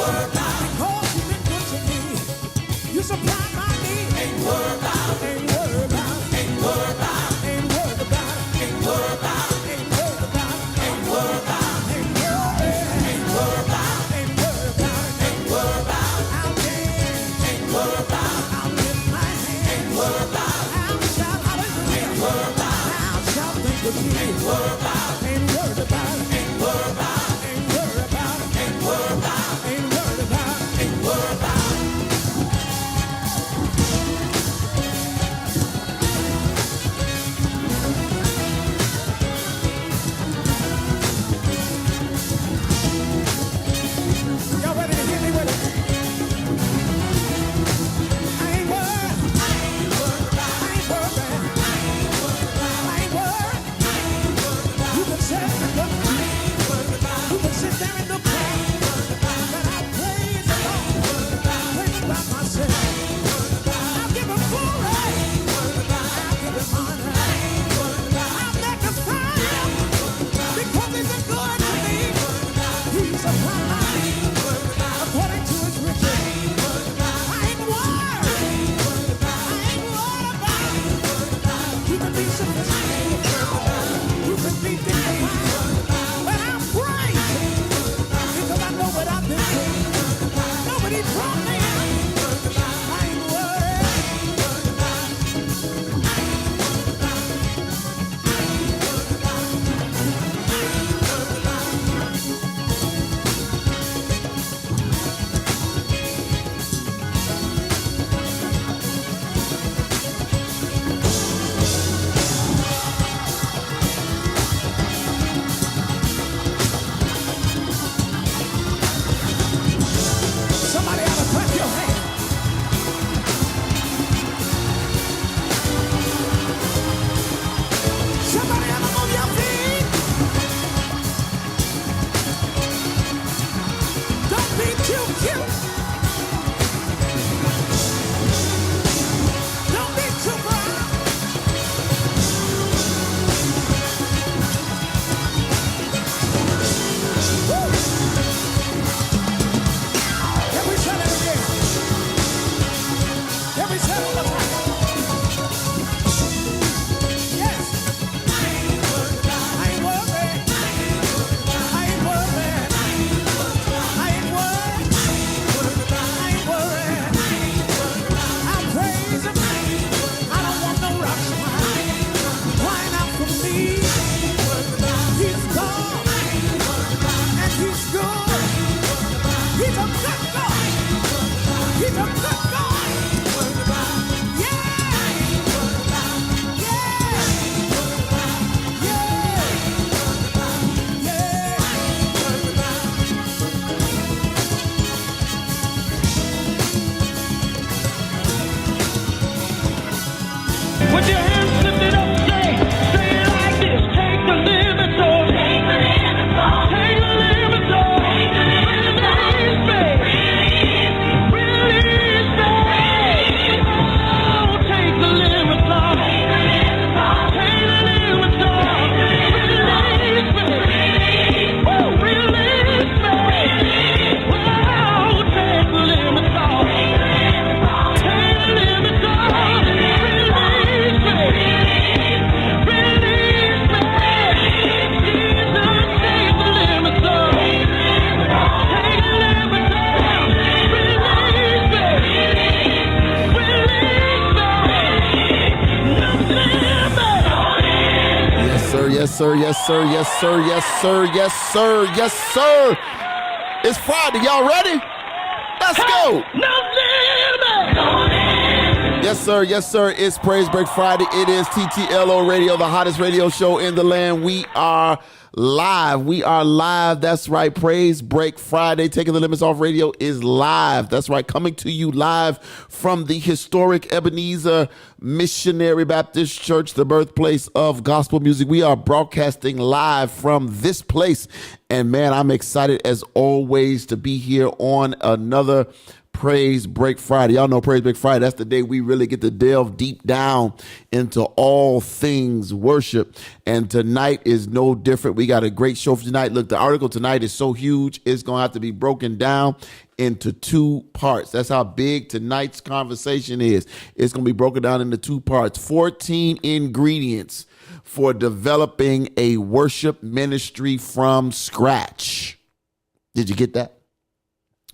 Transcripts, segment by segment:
Because you've been good to me. You supply my need. Ain't worried about it. Ain't worried about it. Ain't worried about it. Ain't worried about it. Ain't worried about it. Ain't worried about it. Ain't worried about it. Ain't worried about it. Ain't worried about it. Ain't worried about it. I'll dance. Ain't worried about it. I'll lift my hands. Ain't worried about it. I'll shout hallelujah. Ain't worried about it. I'll shout thank you Jesus. Ain't worried about it. Ain't worried about it. Ain't worried about it. Ain't worried about it. Ain't worried about it. Ain't worried about it. Ain't worried about it. Y'all ready to hit me with it? I ain't worried. I ain't worried about it. I ain't worried. I ain't worried. You can sit and look. You can sit there and look. But I praise the Lord. Praise about myself. I'll give him glory. I'll give him honor. I'll magnify him because he's been good to me. He's a provider according to his riches. I ain't worried. I ain't worried about it. You can be sophisticated. You can be dignified. But I'll praise him because I know what I've been through. Nobody brought me out. I ain't worried. Somebody ought to clap your hands. Somebody ought to move your feet. Don't be too cute. Don't be too proud. Woo. Can we say that again? Can we say it one more time? Yes. I ain't worried. I ain't worried. I ain't worried. I ain't worried. I ain't worried. I praise him. I don't want no rocks crying out for me. He's God and he's good. He's a good God. He's a good God. Yeah. Yeah. With your hands lifted up, say it like this. Take the limits off. Take the limits off. Take the limits off. Release me. Release me. Oh, take the limits off. Take the limits off. Release me. Oh, release me. Oh, take the limits off. Take the limits off. Release me. Yes, sir. Yes, sir. Yes, sir. Yes, sir. Yes, sir. Yes, sir. It's Friday. Y'all ready? Let's go. Yes, sir. Yes, sir. It's Praise Break Friday. It is TTLO Radio, the hottest radio show in the land. We are live. We are live. That's right. Praise Break Friday. Taking the Limits Off Radio is live. That's right. Coming to you live from the historic Ebenezer Missionary Baptist Church, the birthplace of gospel music. We are broadcasting live from this place. And man, I'm excited as always to be here on another Praise Break Friday. Y'all know Praise Break Friday. That's the day we really get to delve deep down into all things worship. And tonight is no different. We got a great show for tonight. Look, the article tonight is so huge. It's going to have to be broken down into 2 parts. That's how big tonight's conversation is. It's going to be broken down into 2 parts. 14 ingredients for developing a worship ministry from scratch. Did you get that?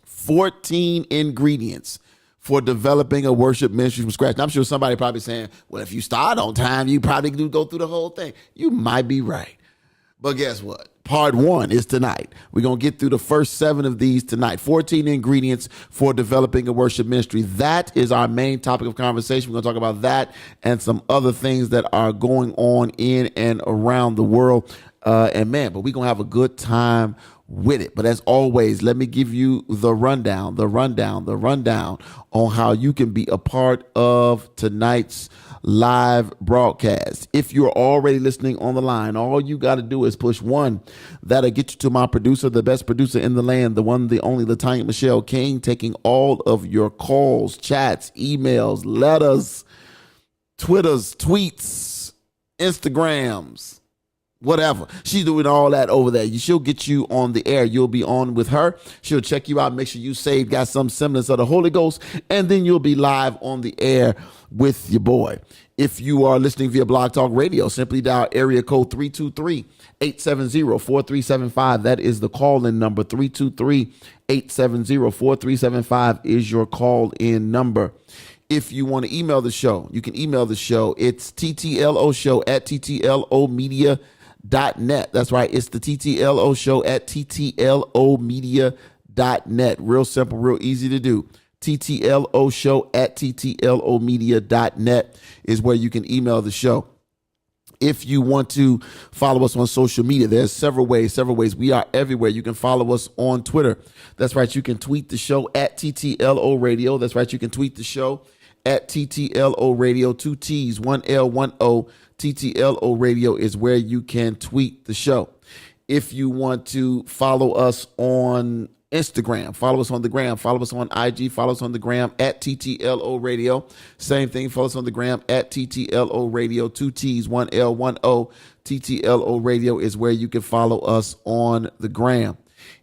14 ingredients for developing a worship ministry from scratch. Now, I'm sure somebody probably saying, well, if you start on time, you probably do go through the whole thing. You might be right. But guess what? Part 1 is tonight. We're going to get through the first 7 of these tonight. 14 ingredients for developing a worship ministry. That is our main topic of conversation. We're going to talk about that and some other things that are going on in and around the world. But we're going to have a good time with it. But as always, let me give you the rundown on how you can be a part of tonight's live broadcast. If you're already listening on the line, all you got to do is push 1. That'll get you to my producer, the best producer in the land, the one, the only, Latanya Michelle King, taking all of your calls, chats, emails, letters, Twitters, tweets, Instagrams, whatever. She's doing all that over there. She'll get you on the air. You'll be on with her. She'll check you out, make sure you saved, got some semblance of the Holy Ghost, and then you'll be live on the air with your boy. If you are listening via Blog Talk Radio, simply dial area code 323-870-4375. That is the call-in number. 323-870-4375 is your call-in number. If you want to email the show, you can email the show. It's ttloshow@ttlomedia.net. That's right. It's the TTLO show at ttlomedia.net. Real simple, real easy to do. TTLO show at ttlomedia.net is where you can email the show. If you want to follow us on social media, there's several ways. We are everywhere. You can follow us on Twitter. That's right. You can tweet the show at TTLO Radio. That's right. You can tweet the show at TTLO Radio. 2 T's, 1 L, 1 O. TTLO Radio is where you can tweet the show. If you want to follow us on Instagram, follow us on the gram, follow us on IG, follow us on the gram at TTLO Radio. Same thing, follow us on the gram at TTLO Radio. 2 T's, 1 L, 1 O. TTLO Radio is where you can follow us on the gram.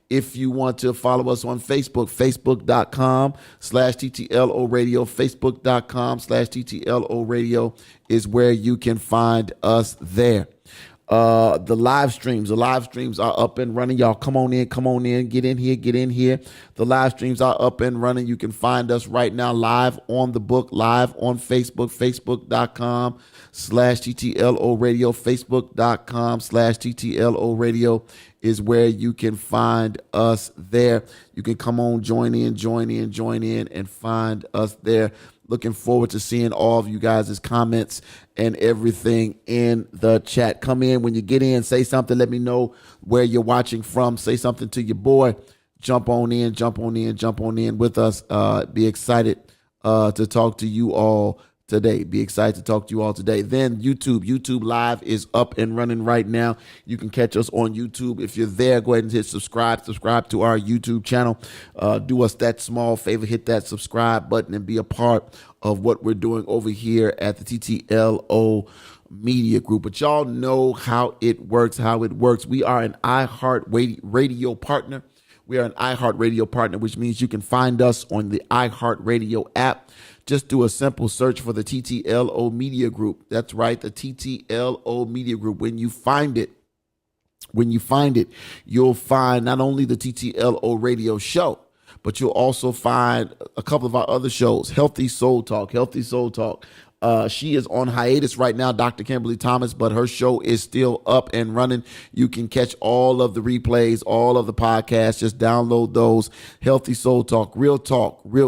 If you want to follow us on Facebook, facebook.com/TTLO Radio, facebook.com/TTLO Radio is where you can find us there. The live streams are up and running. Y'all come on in, get in here. The live streams are up and running. You can find us right now live on the book, live on Facebook, facebook.com/TTLO Radio, facebook.com/TTLO Radio is where you can find us there. You can come on, join in and find us there. Looking forward to seeing all of you guys' comments and everything in the chat. Come in when you get in, say something, let me know where you're watching from. Say something to your boy. Jump on in with us. Be excited to talk to you all today. Then YouTube Live is up and running right now. You can catch us on YouTube. If you're there, go ahead and hit subscribe to our YouTube channel. Do us that small favor, hit that subscribe button and be a part of what we're doing over here at the TTLO Media Group. But y'all know how it works. We are an iHeartRadio partner. Which means you can find us on the iHeartRadio app. Just do a simple search for the TTLO Media Group. That's right, the TTLO Media Group. When you find it, you'll find not only the TTLO Radio show, but you'll also find a couple of our other shows, Healthy Soul Talk. She is on hiatus right now, Dr. Kimberly Thomas, but her show is still up and running. You can catch all of the replays, all of the podcasts. Just download those. Healthy Soul Talk, real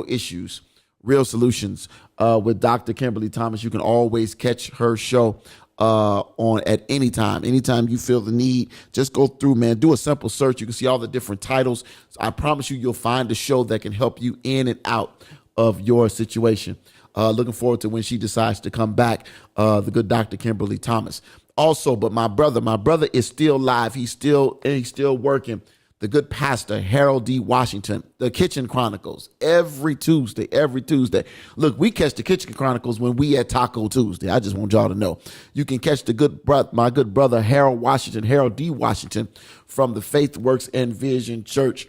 issues, real solutions with Dr. Kimberly Thomas. You can always catch her show on at any time you feel the need. Just go through, man, do a simple search. You can see all the different titles. So I promise you'll find a show that can help you in and out of your situation. Looking forward to when she decides to come back, the good Dr. Kimberly Thomas. Also, but my brother is still live. He's still working. The good pastor, Harold D. Washington, the Kitchen Chronicles, every Tuesday. Look, we catch the Kitchen Chronicles when we at Taco Tuesday. I just want y'all to know. You can catch my good brother, Harold D. Washington, from the Faith Works and Vision Church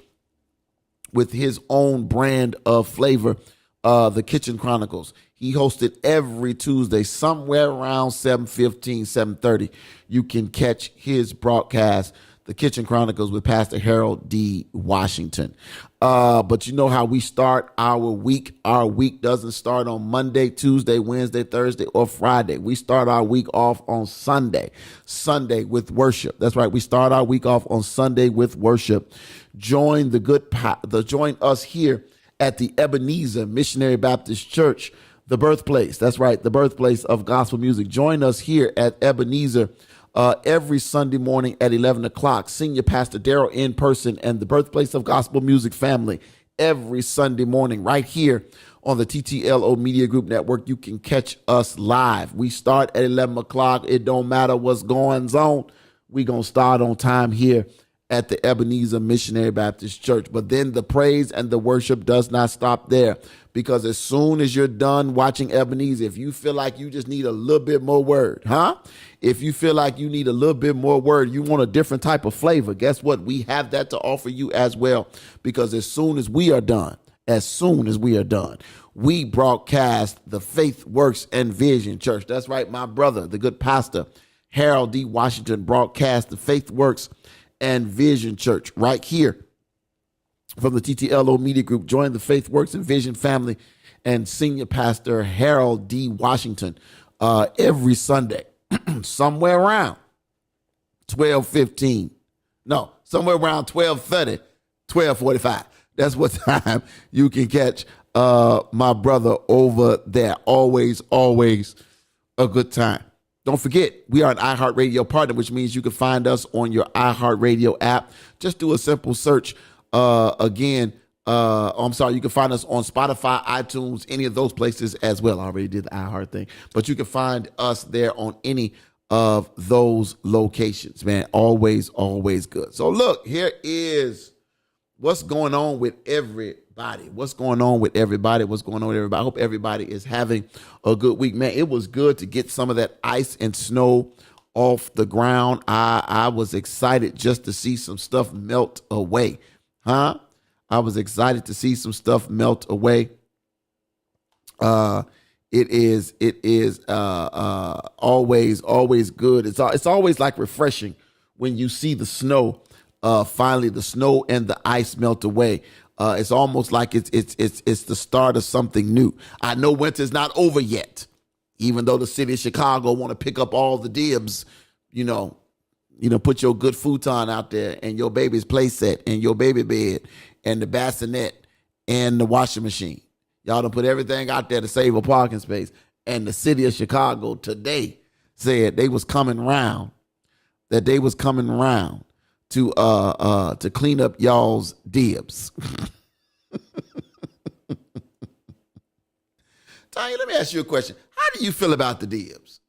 with his own brand of flavor, the Kitchen Chronicles. He hosted every Tuesday, somewhere around 7:15, 7:30. You can catch his broadcast, The Kitchen Chronicles, with Pastor Harold D. Washington. But you know how we start our week. Our week doesn't start on Monday, Tuesday, Wednesday, Thursday, or Friday. We start our week off on Sunday. Sunday with worship. That's right. We start our week off on Sunday with worship. Join join us here at the Ebenezer Missionary Baptist Church, the birthplace. That's right, the birthplace of gospel music. Join us here at Ebenezer every Sunday morning at 11 o'clock. Senior Pastor Darrell in person and the birthplace of gospel music family every Sunday morning right here on the TTLO Media Group Network. You can catch us live. We start at 11 o'clock. It don't matter what's going on. We're going to start on time here at the Ebenezer Missionary Baptist Church. But then the praise and the worship does not stop there, because as soon as you're done watching Ebenezer, if you feel like you just need a little bit more word, if you feel like you need a little bit more word, you want a different type of flavor, guess what? We have that to offer you as well, because as soon as we are done, we broadcast the Faith Works and Vision Church. That's right, my brother, the good pastor, Harold D. Washington, broadcast the Faith Works and Vision Church right here from the TTLO Media Group. Join the Faith Works and Vision family and Senior Pastor Harold D. Washington every Sunday, somewhere around 12:15. No, somewhere around 12:30, 12:45. That's what time you can catch my brother over there. Always a good time. Don't forget, we are an iHeartRadio partner, which means you can find us on your iHeartRadio app. Just do a simple search. You can find us on Spotify, iTunes, any of those places as well. I already did the iHeart thing. But you can find us there on any of those locations, man. Always good. So look, here is what's going on with everybody. What's going on with everybody? I hope everybody is having a good week, man. It was good to get some of that ice and snow off the ground. I was excited just to see some stuff melt away. I was excited to see some stuff melt away. It is always good. It's always like refreshing when you see the snow. Finally, the snow and the ice melt away. It's almost like it's the start of something new. I know winter's not over yet, even though the city of Chicago want to pick up all the dibs. Put your good futon out there and your baby's play set and your baby bed and the bassinet and the washing machine. Y'all done put everything out there to save a parking space. And the city of Chicago today said they was coming around to clean up y'all's dibs. Tanya, let me ask you a question. How do you feel about the dibs?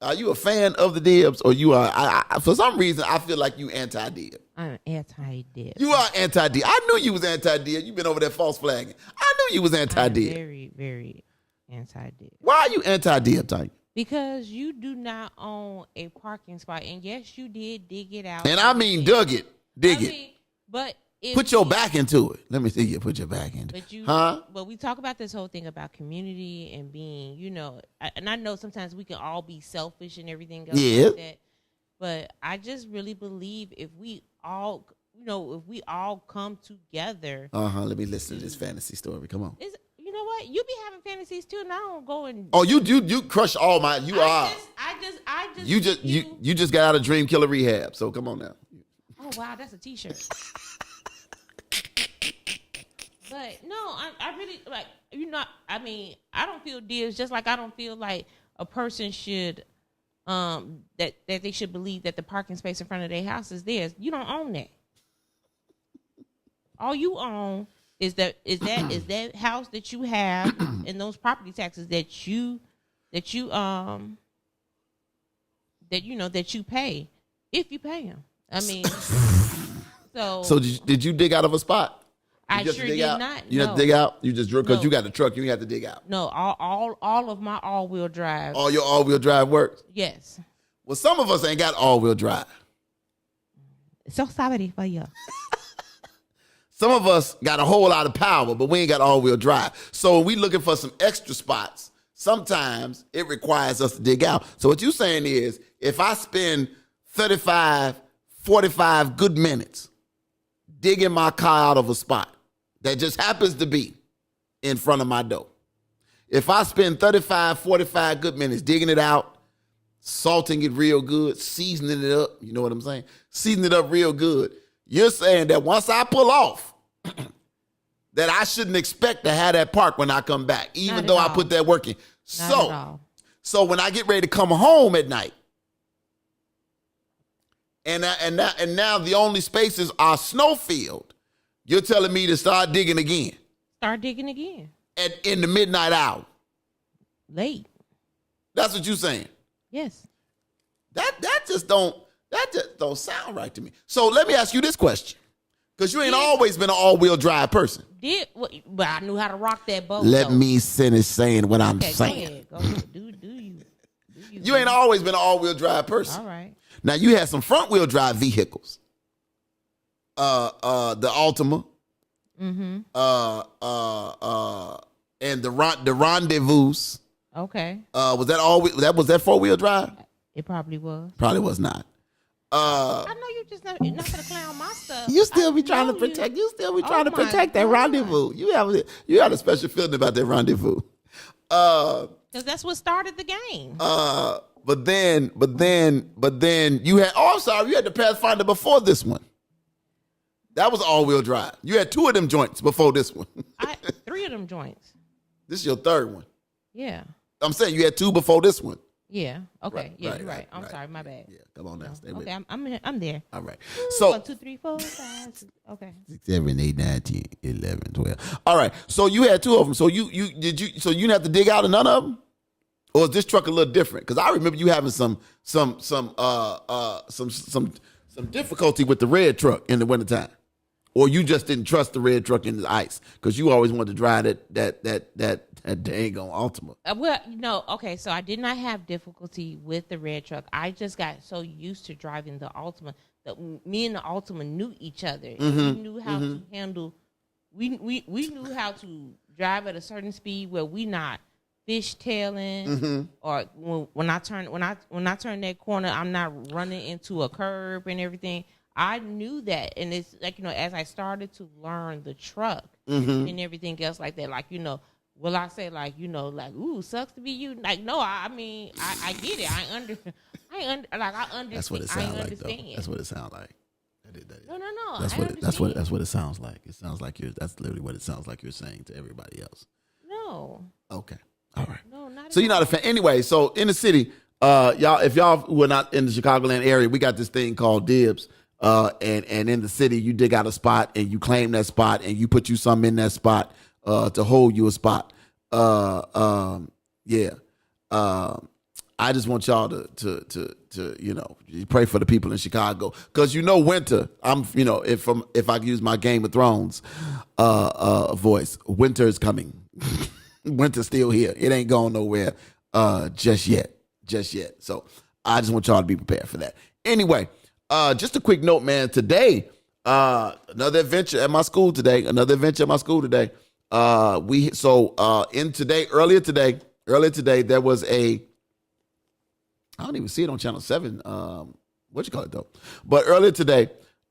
Are you a fan of the dibs, or you are? For some reason, I feel like you anti-dib. I'm anti-dib. You are anti-dib. I knew you was anti-dib. You've been over there false flagging. I knew you was anti-dib. I'm very, very anti-dib. Why are you anti-dib, Tanya? Because you do not own a parking spot, and yes, you did dig it out. And I mean, dig it. But Put your back into it. Let me see you put your back into it. But we talk about this whole thing about community and being, and I know sometimes we can all be selfish and everything else like that. But I just really believe if we all, come together. Let me listen to this fantasy story. Come on. You know what? You be having fantasies too, and I don't go and. Oh, you crush all my. You just got out of Dream Killer rehab. So come on now. Oh wow, that's a T-shirt. But no, I really like. I don't feel deals just like I don't feel like a person should, that they should believe that the parking space in front of their house is theirs. You don't own that. All you own is that house that you have and those property taxes that you pay, if you pay them. I mean, so did you dig out of a spot? I sure did not. You have to dig out? You just drove because you got the truck. You have to dig out. No, all of my all-wheel drive. All your all-wheel drive works? Yes. Well, some of us ain't got all-wheel drive. So sorry for you. Some of us got a whole lot of power, but we ain't got all-wheel drive. So when we looking for some extra spots, sometimes it requires us to dig out. So what you're saying is, if I spend 35, 45 good minutes digging my car out of a spot that just happens to be in front of my door, if I spend 35, 45 good minutes digging it out, salting it real good, seasoning it up, you know what I'm saying? Seasoning it up real good. You're saying that once I pull off, that I shouldn't expect to have that park when I come back, even though I put that work in. So when I get ready to come home at night, and now the only spaces are snowfield, you're telling me to start digging again. Start digging again. In the midnight hour. Late. That's what you're saying. Yes. That just don't sound right to me. So let me ask you this question. Because you ain't always been an all-wheel drive person. But I knew how to rock that boat. Let me finish saying what I'm saying. Go ahead. Do you. You ain't always been an all-wheel drive person. All right. Now, you had some front-wheel drive vehicles. The Altima. Mm-hmm. And the Rendezvous. Okay. Was that four-wheel drive? It probably was. Probably was not. I know you just not gonna clown my stuff. You still be trying to protect. You still be trying to protect that Rendezvous. You have a special feeling about that Rendezvous. Because that's what started the game. But then you had. Oh, I'm sorry. You had the Pathfinder before this one. That was all-wheel drive. You had 2 of them joints before this one. 3 of them joints. This is your 3rd one. Yeah. I'm saying you had 2 before this one. Yeah. Okay. Right, yeah, right, you're right. right, I'm right. sorry. My bad. Yeah. Come on now. Stay with Okay. me. I'm there. All right. Ooh, So 1, 2, 3, 4, 5. 6, okay. 6, 7, 8, 9, 10, 11, 12. All right. So you had 2 of them. So you didn't have to dig out of none of them? Or is this truck a little different? Because I remember you having some difficulty with the red truck in the wintertime. Or you just didn't trust the red truck in the ice because you always wanted to drive that dang on Altima. Well, no, okay, so I did not have difficulty with the red truck. I just got so used to driving the Altima that me and the Altima knew each other. And we knew how to handle. We knew how to drive at a certain speed where we not fishtailing or when I turn that corner, I'm not running into a curb and everything. I knew that, and it's like, as I started to learn the truck and everything else like that, like, will I say like, like, ooh, sucks to be you? Like, no, I mean, I get it. I understand. That's what it sounds like, though. That's what it sounds like. No. That's what it sounds like. It sounds like that's literally what it sounds like you're saying to everybody else. No. Okay. All right. No, not. So you're not a fan. Anyway, so in the city, if y'all who are not in the Chicagoland area, we got this thing called dibs. And in the city, you dig out a spot and you claim that spot and you put you something in that spot to hold you a spot. I just want y'all to pray for the people in Chicago because winter. If I use my Game of Thrones voice, winter is coming. Winter's still here. It ain't going nowhere just yet. So I just want y'all to be prepared for that. Anyway. Just a quick note, man. Today, another adventure at my school today. Earlier today, there was I don't even see it on Channel 7. What you call it though? But earlier today,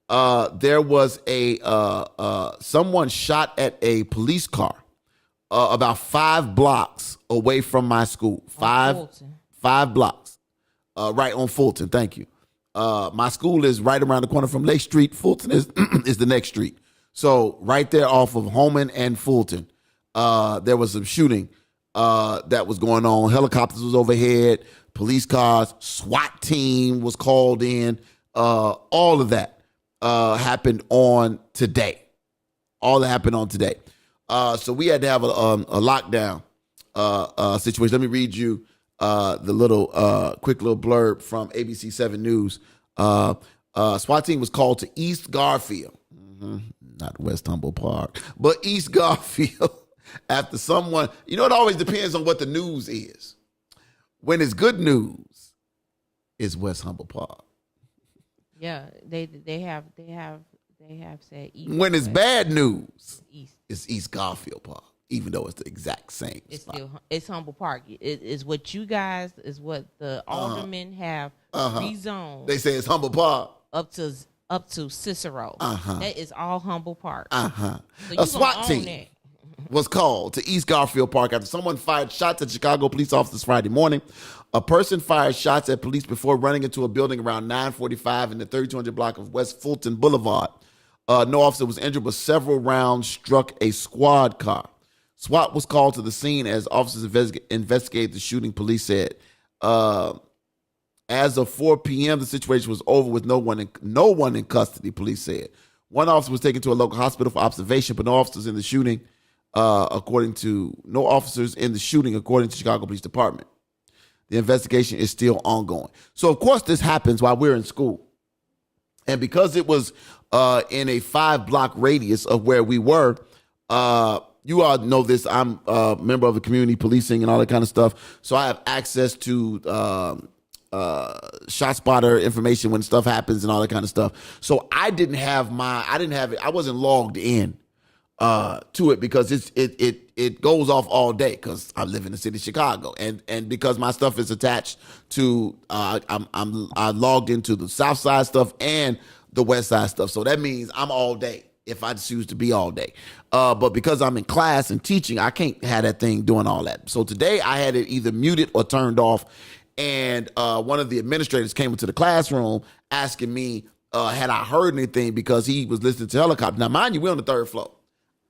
there was someone shot at a police car about 5 blocks away from my school. 5 blocks, right on Fulton. Thank you. My school is right around the corner from Lake Street. Fulton is the next street. So right there off of Holman and Fulton, there was some shooting that was going on. Helicopters was overhead, police cars, SWAT team was called in. All of that happened on today. So we had to have a lockdown situation. Let me read you the little quick little blurb from ABC 7 News. SWAT team was called to East Garfield, not West Humboldt Park, but East Garfield after someone. It always depends on what the news is. When it's good news, it's West Humboldt Park. Yeah, they have They have said East. When it's bad news, East. it's East Garfield Park, even though it's the exact same It's spot. still it's Humble Park. It is what you guys is what the aldermen have rezoned. They say it's Humble Park. up to Cicero. That is all Humble Park. Uh-huh. So A SWAT team was called to East Garfield Park after someone fired shots at Chicago police officers Friday morning. A person fired shots at police before running into a building around 9:45 in the 3200 block of West Fulton Boulevard. No officer was injured, but several rounds struck a squad car. SWAT was called to the scene as officers investigated the shooting, police said. As of 4 p.m., the situation was over with no one in custody, police said. One officer was taken to a local hospital for observation, but no officers in the shooting, according to Chicago Police Department. The investigation is still ongoing. So, of course, this happens while we're in school. And because it was in a 5-block radius of where we were, you all know this. I'm a member of the community policing and all that kind of stuff. So I have access to shot spotter information when stuff happens and all that kind of stuff. So I wasn't logged in to it because it goes off all day because I live in the city of Chicago and because my stuff is attached to I logged into the South Side stuff and the West Side stuff. So that means I'm all day if I choose to be all day. But because I'm in class and teaching, I can't have that thing doing all that. So today I had it either muted or turned off. And one of the administrators came into the classroom asking me, had I heard anything because he was listening to helicopter. Now, mind you, we're on the 3rd floor.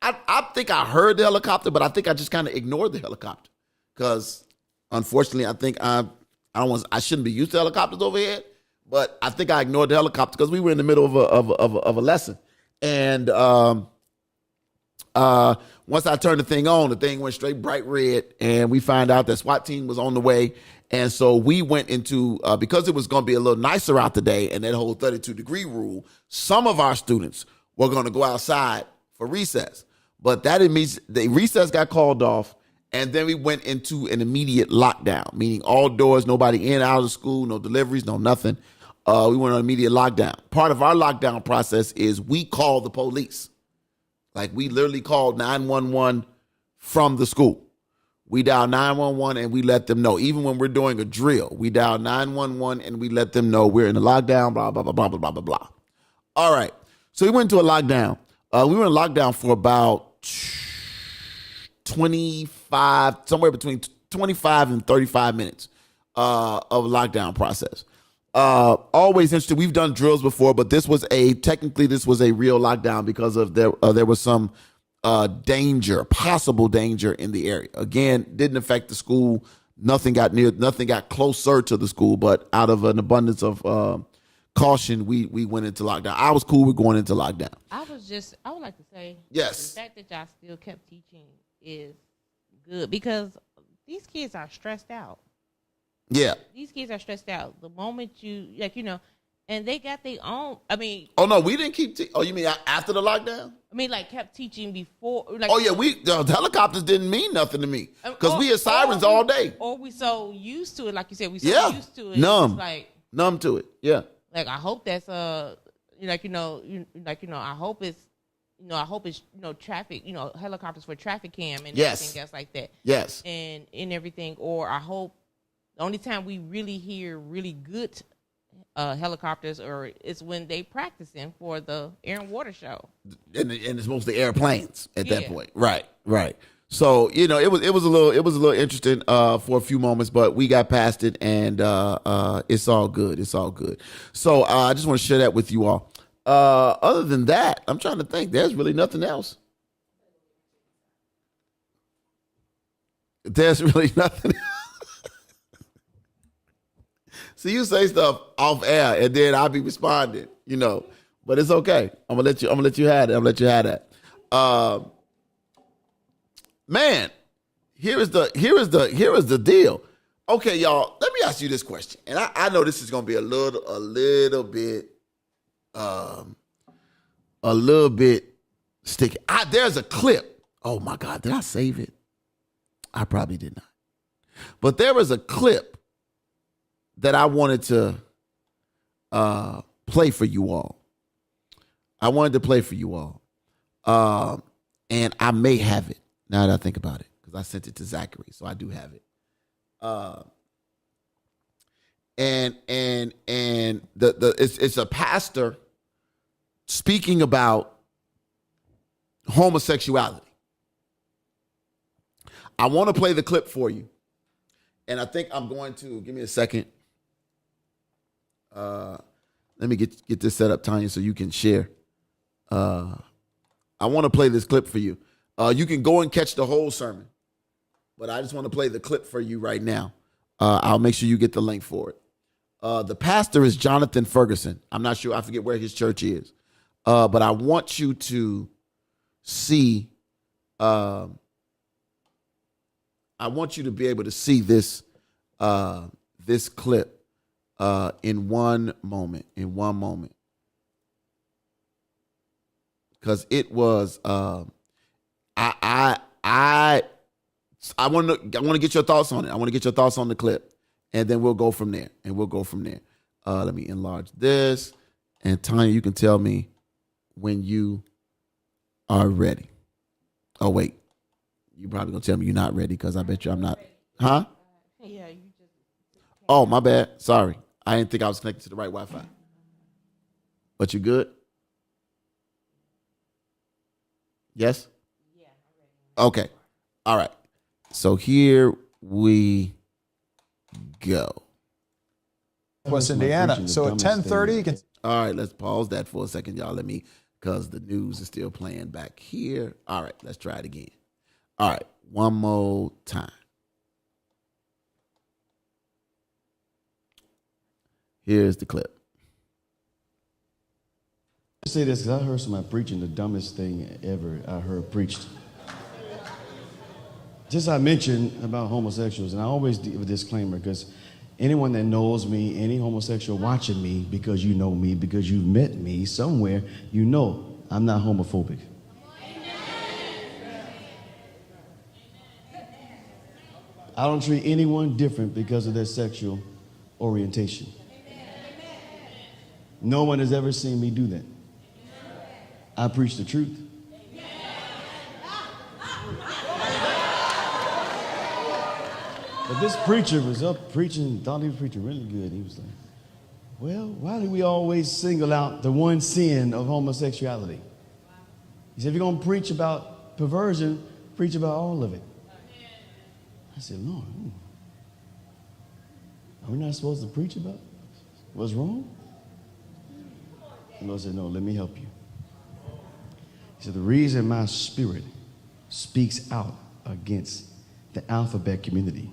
I think I heard the helicopter, but I think I just kind of ignored the helicopter because, unfortunately, I think I shouldn't be used to helicopters overhead, but I think I ignored the helicopter because we were in the middle of a lesson. And once I turned the thing on, the thing went straight bright red, and we found out that SWAT team was on the way. And so we went into, because it was going to be a little nicer out today and that whole 32-degree rule, some of our students were going to go outside for recess. But that means the recess got called off, and then we went into an immediate lockdown, meaning all doors, nobody in, out of the school, no deliveries, no nothing. We went on immediate lockdown. Part of our lockdown process is we call the police. Like we literally called 911 from the school. We dial 911 and we let them know. Even when we're doing a drill, we dial 911 and we let them know we're in a lockdown, blah, blah, blah, blah, blah, blah, blah, blah. All right. So we went into a lockdown. We were in lockdown for about 25, somewhere between 25 and 35 minutes of lockdown process. Always interesting. We've done drills before, but this was a real lockdown because of there was some possible danger in the area. Again, didn't affect the school. Nothing got closer to the school, but out of an abundance of caution, we went into lockdown. I was cool with going into lockdown. I would like to say, yes, the fact that y'all still kept teaching is good because these kids are stressed out. Yeah. These kids are stressed out. The moment and they got their own, Oh, no, we didn't keep oh, you mean after the lockdown? Kept teaching before. Oh, yeah, the helicopters didn't mean nothing to me because we had sirens all day. Or we so used to it, like you said, used to it. Numb. It's like, numb to it, yeah. Like, I hope that's, I hope it's traffic, helicopters for traffic cam and everything else like that. Yes. And everything, or I hope the only time we really hear really good helicopters is when they practicing for the air and water show. And it's mostly airplanes at that point. Right. So, it was a little interesting for a few moments, but we got past it and it's all good. It's all good. So I just want to share that with you all. Other than that, I'm trying to think. There's really nothing else. There's really nothing else. So you say stuff off air, and then I'll be responding, But it's okay. I'm gonna let you have it. Man, here is the deal. Okay, y'all. Let me ask you this question, and I know this is gonna be a little bit sticky. There's a clip. Oh my God, did I save it? I probably did not. But there was a clip that I wanted to play for you all. I wanted to play for you all. And I may have it now that I think about it, because I sent it to Zachary, so I do have it. It's a pastor speaking about homosexuality. I want to play the clip for you, and I think I'm going to give me a second. Let me get this set up, Tanya, so you can share. I want to play this clip for you. You can go and catch the whole sermon, but I just want to play the clip for you right now. I'll make sure you get the link for it. The pastor is Jonathan Ferguson. I'm not sure. I forget where his church is. But I want you to see, I want you to be able to see this, this clip in one moment, because it was, I want to get your thoughts on it. I want to get your thoughts on the clip, and then we'll go from there. Let me enlarge this, and Tanya, you can tell me when you are ready. Oh wait, you probably gonna tell me you're not ready, because I bet you I'm not. Huh? Yeah, you just. Oh, my bad. Sorry, I didn't think I was connected to the right Wi-Fi. But you good? Yes? Yeah, I'm ready. Okay. All right. So here we go. West Indiana. So at 10:30, you can. All right, let's pause that for a second, y'all. Because the news is still playing back here. All right, let's try it again. All right, one more time. Here's the clip. I say this because I heard somebody preaching the dumbest thing ever I heard preached. Just I mentioned about homosexuals, and I always give a disclaimer, because anyone that knows me, any homosexual watching me, because you know me, because you've met me somewhere, you know I'm not homophobic. I don't treat anyone different because of their sexual orientation. No one has ever seen me do that. I preach the truth. But this preacher was up preaching, thought he was preaching really good. He was like, well, why do we always single out the one sin of homosexuality? He said, if you're going to preach about perversion, preach about all of it. I said, Lord, are we not supposed to preach about what's wrong? The Lord said, no, let me help you. He said, the reason my spirit speaks out against the alphabet community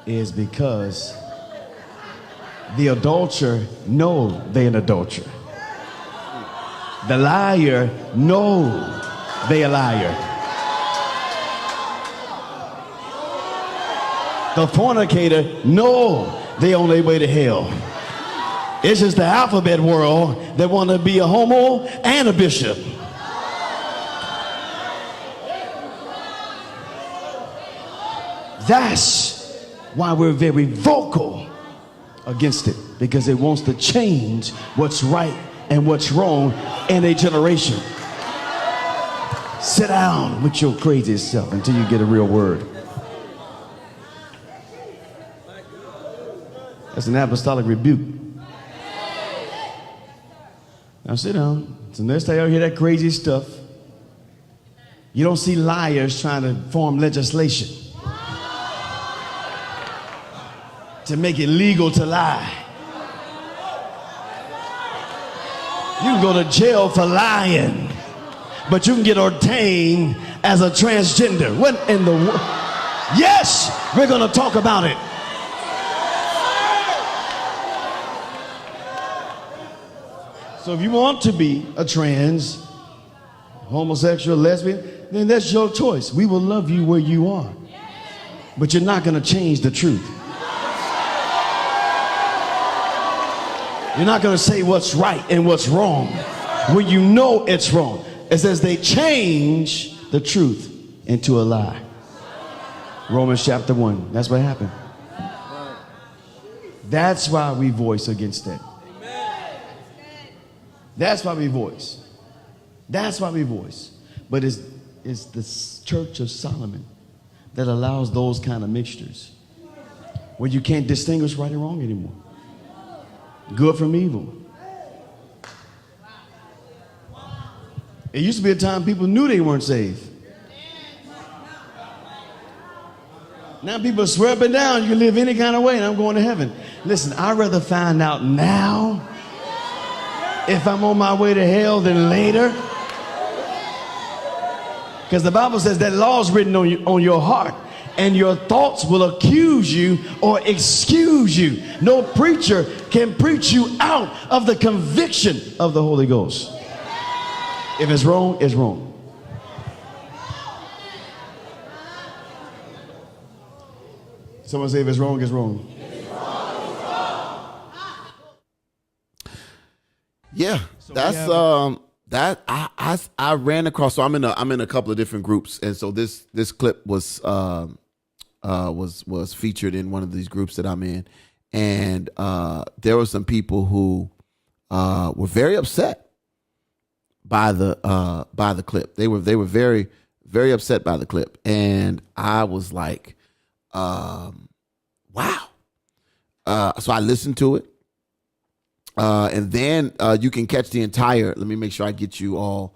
is because the adulterer know they an adulterer. The liar know they a liar. The fornicator know they on their way to hell. It's just the alphabet world that want to be a homo and a bishop. That's why we're very vocal against it, because it wants to change what's right and what's wrong in a generation. Sit down with your crazy self until you get a real word. That's an apostolic rebuke. Now sit down. So next time you hear that crazy stuff, you don't see liars trying to form legislation to make it legal to lie. You can go to jail for lying, but you can get ordained as a transgender. What in the world? Yes, we're going to talk about it. So if you want to be a trans, homosexual, lesbian, then that's your choice. We will love you where you are. But you're not going to change the truth. You're not going to say what's right and what's wrong when you know it's wrong. It says they change the truth into a lie. Romans chapter 1. That's what happened. That's why we voice against that. That's why we voice. That's why we voice. But it's the Church of Solomon that allows those kind of mixtures where you can't distinguish right and wrong anymore, good from evil. It used to be a time people knew they weren't saved. Now people swear up and down you can live any kind of way and I'm going to heaven. Listen, I'd rather find out now if I'm on my way to hell than later. Because the Bible says that law is written on your heart, and your thoughts will accuse you or excuse you. No preacher can preach you out of the conviction of the Holy Ghost. If it's wrong, it's wrong. Someone say, if it's wrong, it's wrong. Yeah, that's that I ran across. So I'm in a couple of different groups, and so this clip was featured in one of these groups that I'm in, and there were some people who were very upset by the clip. They were very, very upset by the clip, and I was like, wow. So I listened to it. And then you can catch the entire. Let me make sure I get you all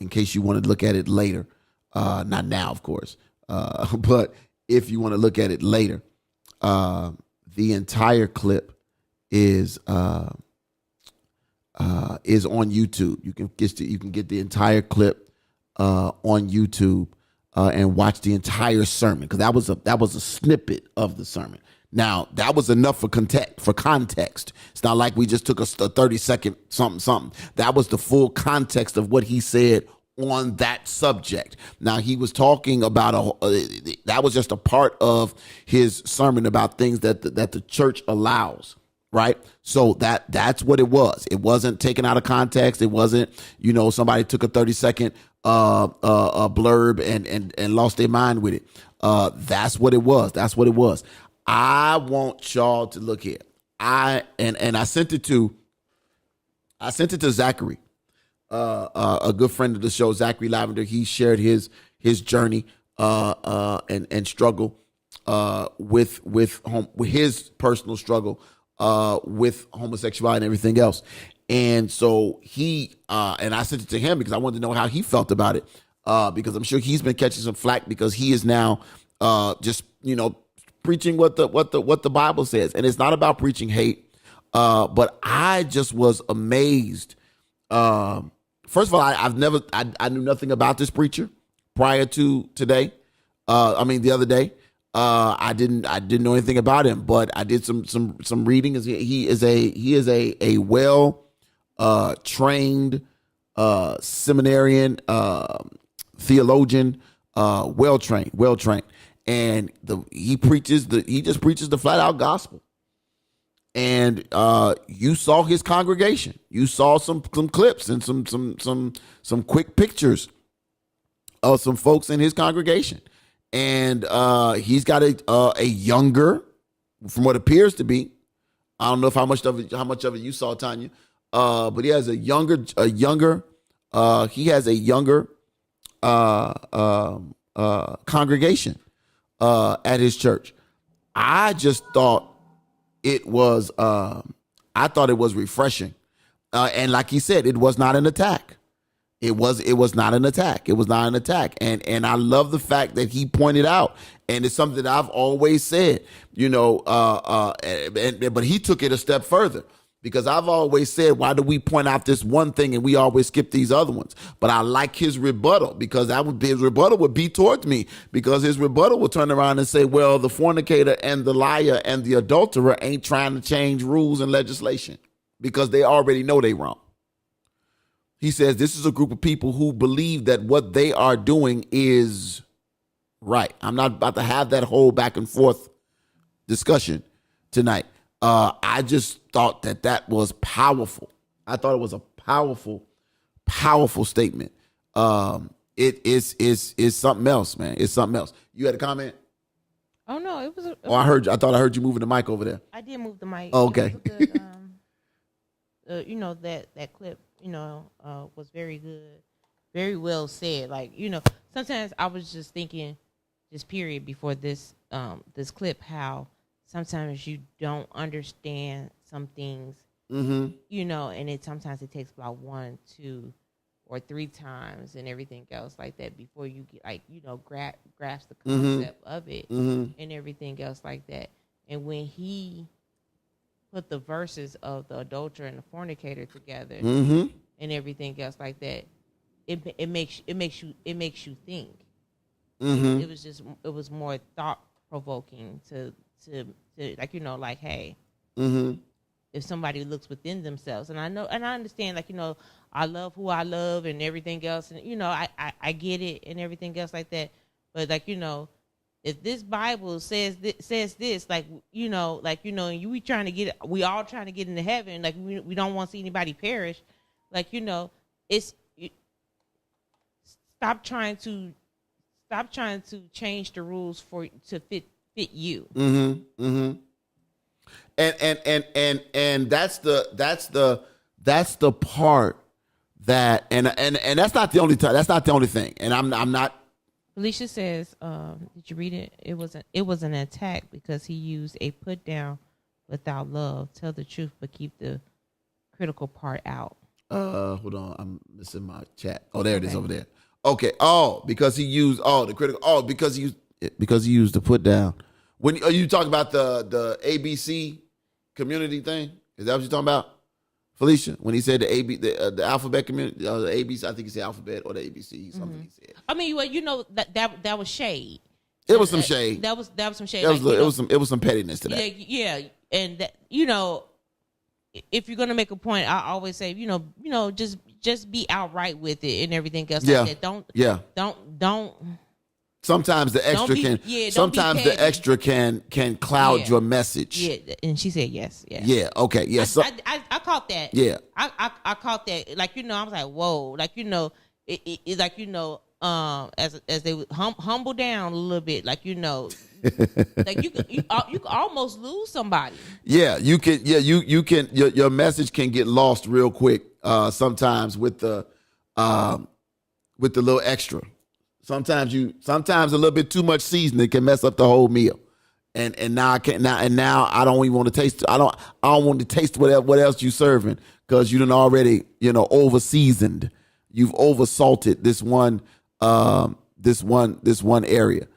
in case you want to look at it later. Not now, of course, but if you want to look at it later, the entire clip is on YouTube. You can get the entire clip on YouTube and watch the entire sermon, because that was a snippet of the sermon. Now, that was enough for context. It's not like we just took a 30-second something. That was the full context of what he said on that subject. Now, he was talking about that was just a part of his sermon about things that the church allows, right? So that's what it was. It wasn't taken out of context. It wasn't, somebody took a 30-second blurb and lost their mind with it. That's what it was. That's what it was. I want y'all to look here. I sent it to Zachary, a good friend of the show, Zachary Lavender. He shared his journey and struggle with his personal struggle with homosexuality and everything else. And so he and I sent it to him because I wanted to know how he felt about it, because I'm sure he's been catching some flack because he is now just preaching what the Bible says. And it's not about preaching hate, but I just was amazed. First of all, I knew nothing about this preacher prior to today. The other day. I didn't know anything about him, but I did some reading. He is a well trained seminarian, theologian, well trained. And he just preaches the flat out gospel. And you saw his congregation. You saw some clips and some quick pictures of some folks in his congregation. And he's got a younger, from what appears to be, I don't know how much of it you saw, Tanya, but he has a younger congregation at his church. I just thought it was refreshing, and like he said, it was not an attack. It was not an attack. It was not an attack, and I love the fact that he pointed out, and it's something that I've always said, but he took it a step further. Because I've always said, why do we point out this one thing and we always skip these other ones? But I like his rebuttal, because his rebuttal would be towards me, because his rebuttal would turn around and say, well, the fornicator and the liar and the adulterer ain't trying to change rules and legislation because they already know they wrong. He says this is a group of people who believe that what they are doing is right. I'm not about to have that whole back and forth discussion tonight. I just thought that was powerful. I thought it was a powerful, powerful statement. It is something else, man. It's something else. You had a comment? Oh no, it was. I thought I heard you moving the mic over there. I did move the mic. Oh, okay. It you know, that clip, you know, was very good, very well said. Like, you know, sometimes I was just thinking, just period, before this this clip, how sometimes you don't understand some things, you know, and sometimes it takes about 1, 2, or 3 times and everything else like that before you get, like, you know, grasp the concept of it and everything else like that. And when he put the verses of the adulterer and the fornicator together and everything else like that, it makes you think. It was more thought provoking to like, you know, like, hey, if somebody looks within themselves, and I understand, like, you know, I love who I love and everything else, and, you know, I get it and everything else like that, but, like, you know, if this Bible says this, like, you know, and we all trying to get into heaven, like, we don't want to see anybody perish, like, you know, stop trying to change the rules to fit you. And that's the part that and that's not the only time. That's not the only thing. And I'm not. Felicia says, did you read it? It was an attack because he used a put down without love. Tell the truth, but keep the critical part out. Hold on, I'm missing my chat. Oh, there it is over there. Okay. Oh, because he used the critical. Oh, because he used the put down. When are you talking about the ABC community thing? Is that what you're talking about, Felicia? When he said the alphabet community, the ABC, I think he said alphabet or the ABC, something he said. I mean, well, you know, that was shade. It was some shade. That was some shade. It was some pettiness to that. Yeah, and that, you know, if you're gonna make a point, I always say, you know, just be outright with it and everything else like that. Don't. Sometimes the extra can cloud your message. Yeah, and she said yes. Yeah. Yeah. Okay. Yes. I caught that. Yeah. I caught that. Like, you know, I was like, whoa. Like, you know, it like, you know, as they would humble down a little bit. Like, you know, like you could almost lose somebody. Yeah. You can. Yeah. You can. Your message can get lost real quick. Sometimes with the little extra. Sometimes a little bit too much seasoning can mess up the whole meal, and now I don't even want to taste. I don't want to taste what else you serving, because you done already, you know, over seasoned. You've over salted this one area.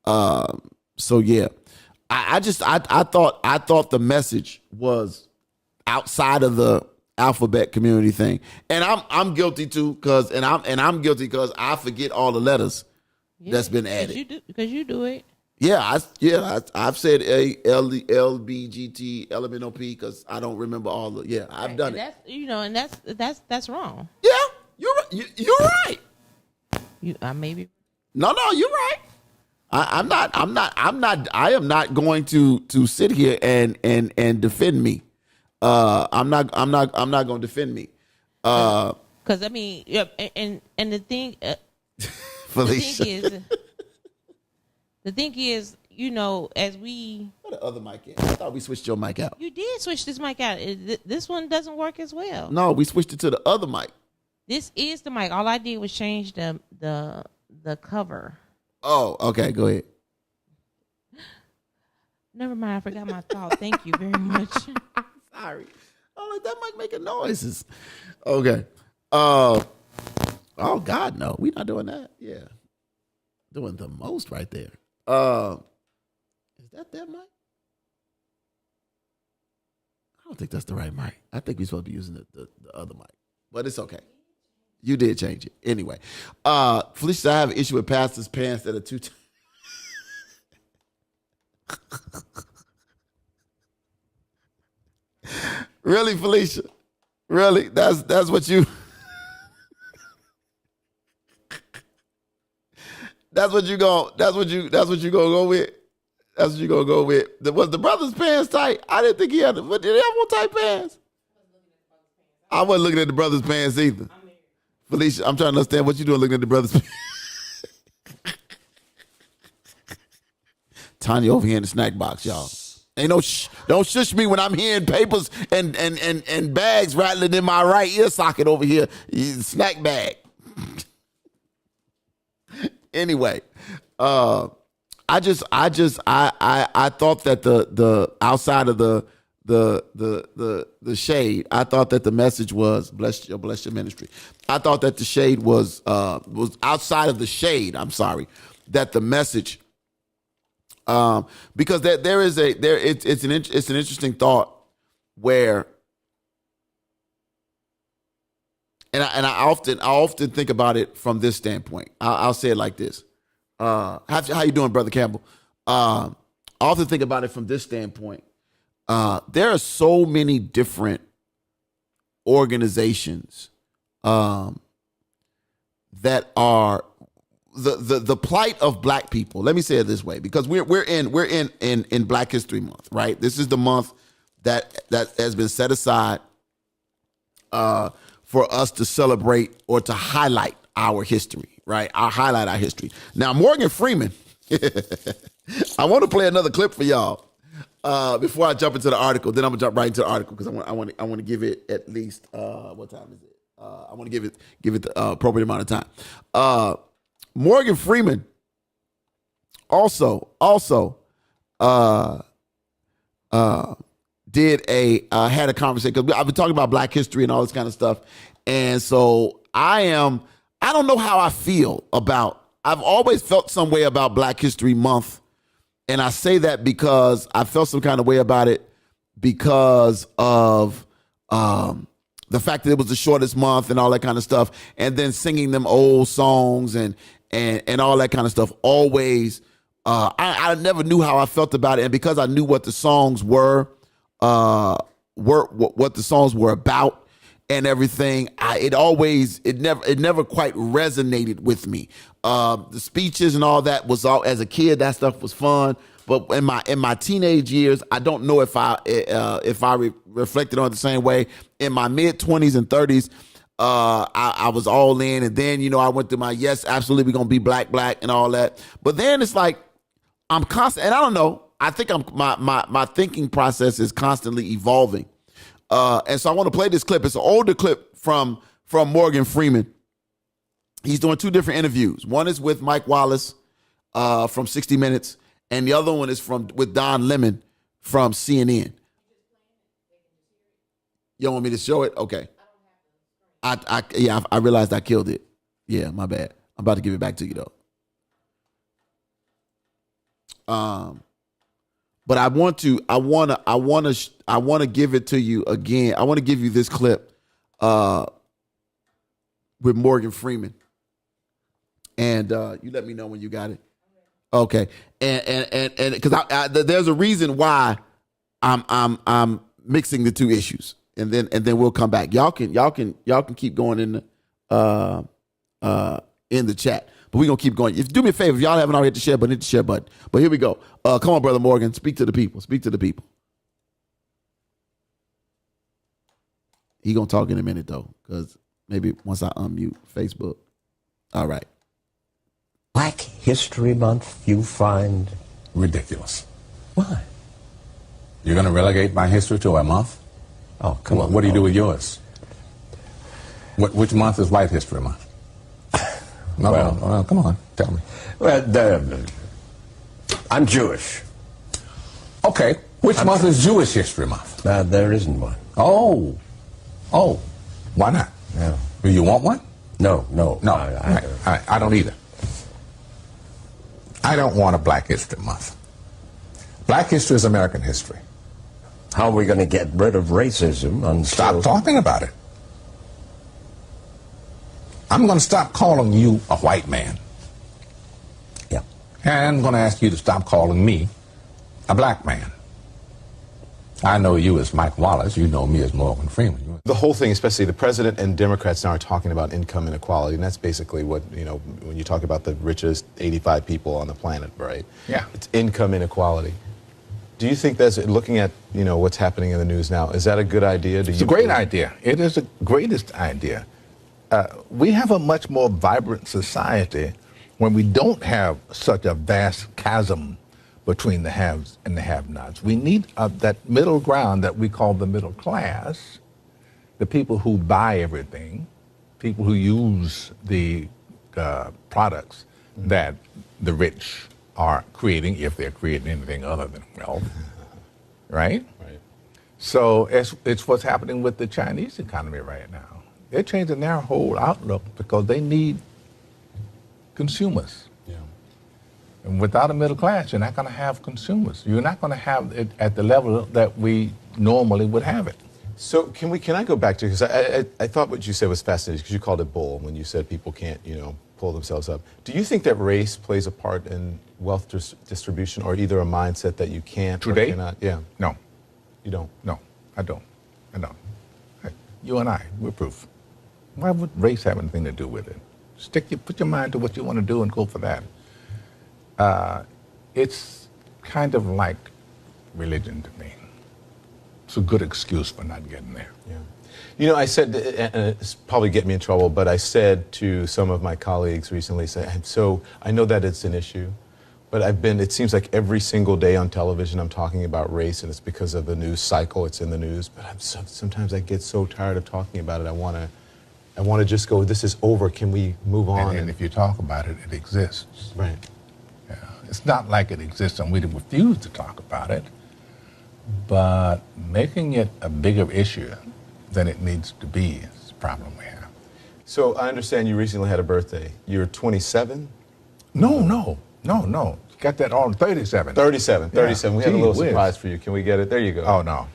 So yeah, I thought the message was outside of the alphabet community thing, and I'm guilty too, because I'm guilty because I forget all the letters that's been added. Because you do it. Yeah, I've said A L L B G T L M N O P because I don't remember all the. Yeah, I've done it. That's, you know, and that's wrong. Yeah, you're right. You're right. Maybe. No, you're right. I am not going to sit here and defend me. I'm not going to defend me. Because I mean, and the thing, Felicia. the thing is, you know, as we. Where the other mic is? I thought we switched your mic out. You did switch this mic out. This one doesn't work as well. No, we switched it to the other mic. This is the mic. All I did was change the cover. Oh, okay. Go ahead. Never mind. I forgot my thought. Thank you very much. Sorry. Oh, like that mic making noises. Okay. Oh God, no. We're not doing that. Yeah. Doing the most right there. Is that mic? I don't think that's the right mic. I think we're supposed to be using the other mic. But it's okay. You did change it. Anyway. Felicia, I have an issue with pastor's pants that are too Really, Felicia? Really? That's what you That's what you gonna go with? That's what you gonna go with? Was the brother's pants tight? I didn't think he had did he have on tight pants? I wasn't looking at the brother's pants either. Felicia, I'm trying to understand what you doing looking at the brother's pants. Tanya over here in the snack box, y'all. Ain't no don't shush me when I'm hearing papers and bags rattling in my right ear socket over here. Snack bag. Anyway, I thought that the outside of the shade, I thought that the message was bless your ministry. I thought that the shade was outside of the shade. I'm sorry, that the message, because it's an interesting thought where, and I often think about it from this standpoint. I'll say it like this. How you doing, Brother Campbell? I often think about it from this standpoint. There are so many different organizations that are the plight of black people. Let me say it this way, because we're in Black History Month, right? This is the month that has been set aside for us to celebrate or to highlight our history, right? Highlight our history. Now, Morgan Freeman, I want to play another clip for y'all before I jump into the article. Then I'm gonna jump right into the article because I want to give it at least what time is it? I want to give it the appropriate amount of time. Morgan Freeman also had a conversation, because I've been talking about Black history and all this kind of stuff, and so I don't know how I feel about. I've always felt some way about Black History Month, and I say that because I felt some kind of way about it because of the fact that it was the shortest month and all that kind of stuff, and then singing them old songs and all that kind of stuff. Always, I never knew how I felt about it, and because I knew what the songs were what the songs were about and everything, it never quite resonated with me. The speeches and all that was all, as a kid, that stuff was fun. But in my teenage years, I don't know if I reflected on it the same way. In my mid-20s and 30s, I was all in, and then I went through my yes, absolutely, we're gonna be black, and all that. But then it's like I'm constant, and I don't know. I think my thinking process is constantly evolving, and so I want to play this clip. It's an older clip from Morgan Freeman. He's doing two different interviews. One is with Mike Wallace from 60 Minutes, and the other one is with Don Lemon from CNN. You don't want me to show it? Okay. I realized I killed it. Yeah, my bad. I'm about to give it back to you though. But I want to give it to you again. I want to give you this clip with Morgan Freeman, and you let me know when you got it. Okay, and because there's a reason why I'm mixing the two issues, and then we'll come back. Y'all can keep going in the chat. But we're going to keep going. If do me a favor, if y'all haven't already hit the share button, hit the share button. But here we go. Come on, Brother Morgan. Speak to the people. Speak to the people. He going to talk in a minute, though, because maybe once I unmute Facebook. All right. Black History Month you find ridiculous. Why? You're going to relegate my history to a month? Oh, come on. What do you do with yours? Which month is White History Month? No, come on, tell me. Well, I'm Jewish. Okay, which month is Jewish History Month? There isn't one. Oh, why not? No. Do you want one? No. I don't either. I don't want a Black History Month. Black history is American history. How are we going to get rid of racism until... Stop talking about it. I'm going to stop calling you a white man. Yeah. And I'm going to ask you to stop calling me a black man. I know you as Mike Wallace. You know me as Morgan Freeman. The whole thing, especially the president and Democrats now are talking about income inequality, and that's basically what, when you talk about the richest 85 people on the planet, right? Yeah. It's income inequality. Do you think that's, looking at, what's happening in the news now, is that a good idea? It's a great idea. It is the greatest idea. We have a much more vibrant society when we don't have such a vast chasm between the haves and the have-nots. We need that middle ground that we call the middle class, the people who buy everything, people who use the products that the rich are creating, if they're creating anything other than wealth, right? Right. So it's what's happening with the Chinese economy right now. They're changing their whole outlook because they need consumers. Yeah. And without a middle class, you're not going to have consumers. You're not going to have it at the level that we normally would have it. So can I go back to, because I thought what you said was fascinating, because you called it bull when you said people can't, pull themselves up. Do you think that race plays a part in wealth distribution, or either a mindset that you can't Today? or cannot? Yeah. No. You don't? No, I don't. You and I, we're proof. Why would race have anything to do with it? Put your mind to what you want to do and go for that. It's kind of like religion to me. It's a good excuse for not getting there. Yeah. I said, and it's probably get me in trouble, but I said to some of my colleagues recently, so I know that it's an issue, but it seems like every single day on television I'm talking about race, and it's because of the news cycle, it's in the news, but sometimes I get so tired of talking about it. I want to just go, this is over, can we move on? And if you talk about it, it exists. Right. Yeah. It's not like it exists and we refuse to talk about it, but making it a bigger issue than it needs to be is the problem we have. So I understand you recently had a birthday. You're 27? No. Got that on 37. 37. Yeah. We have a little Gee whiz. surprise for you. Can we get it? There you go. Oh, no.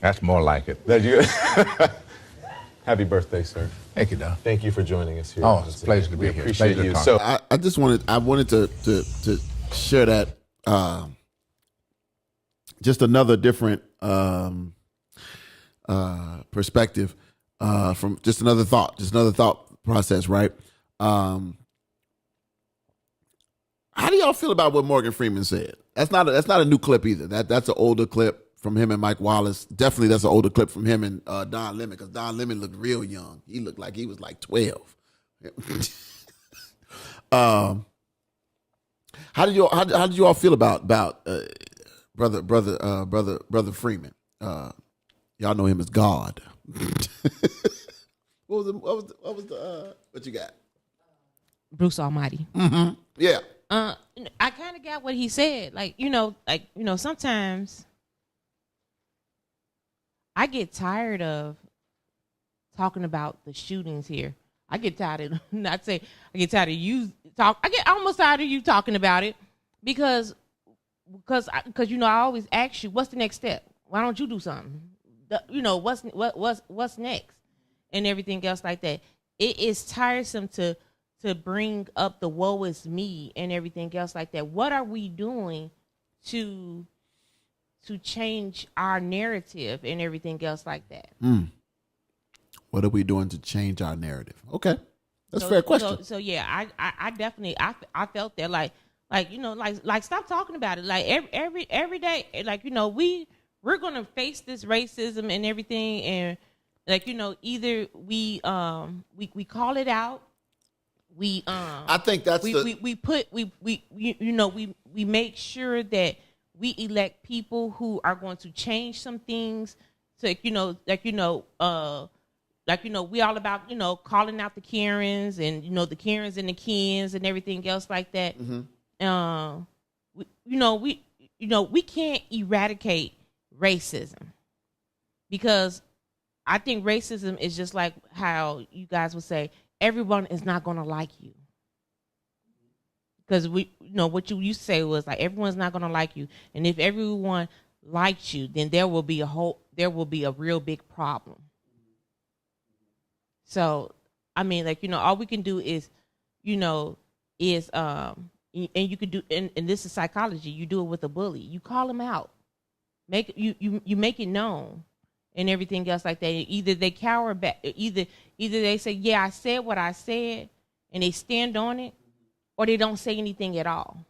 That's more like it. Happy birthday, sir. Thank you, Don. Thank you for joining us here. Oh, it's a pleasure to be here. Appreciate Pleasure to you. talk. So I wanted to share that just another different perspective from just another thought process, right? How do y'all feel about what Morgan Freeman said? That's not a new clip either. That's an older clip from him and Mike Wallace. Definitely that's an older clip from him and Don Lemon, because Don Lemon looked real young. He looked like he was like 12. How did you all feel about brother Freeman? Y'all know him as God. What you got? Bruce Almighty. Mm-hmm. Yeah. I kind of got what he said. Sometimes I get tired of talking about the shootings here. I get tired of I get tired of you talk. I get almost tired of you talking about it because I always ask you, what's the next step? Why don't you do something? What's next, and everything else like that. It is tiresome to bring up the woe is me and everything else like that. What are we doing to change our narrative and everything else like that? What are we doing to change our narrative? Okay, that's a fair question. So yeah, I definitely I felt that like stop talking about it. Like every day, we're gonna face this racism and everything, and either we call it out. I think that's we make sure that we elect people who are going to change some things. So we all about calling out the Karens and the Karens and the Kens and everything else like that. Mm-hmm. We can't eradicate racism, because I think racism is just like how you guys would say, everyone is not going to like you. Because what you used to say was like, everyone's not going to like you. And if everyone liked you, then there will be a real big problem. So, all we can do is, and you can do, and this is psychology. You do it with a bully. You call him out. You make it known. And everything else like that. Either they cower back, either they say, yeah, I said what I said, and they stand on it, or they don't say anything at all.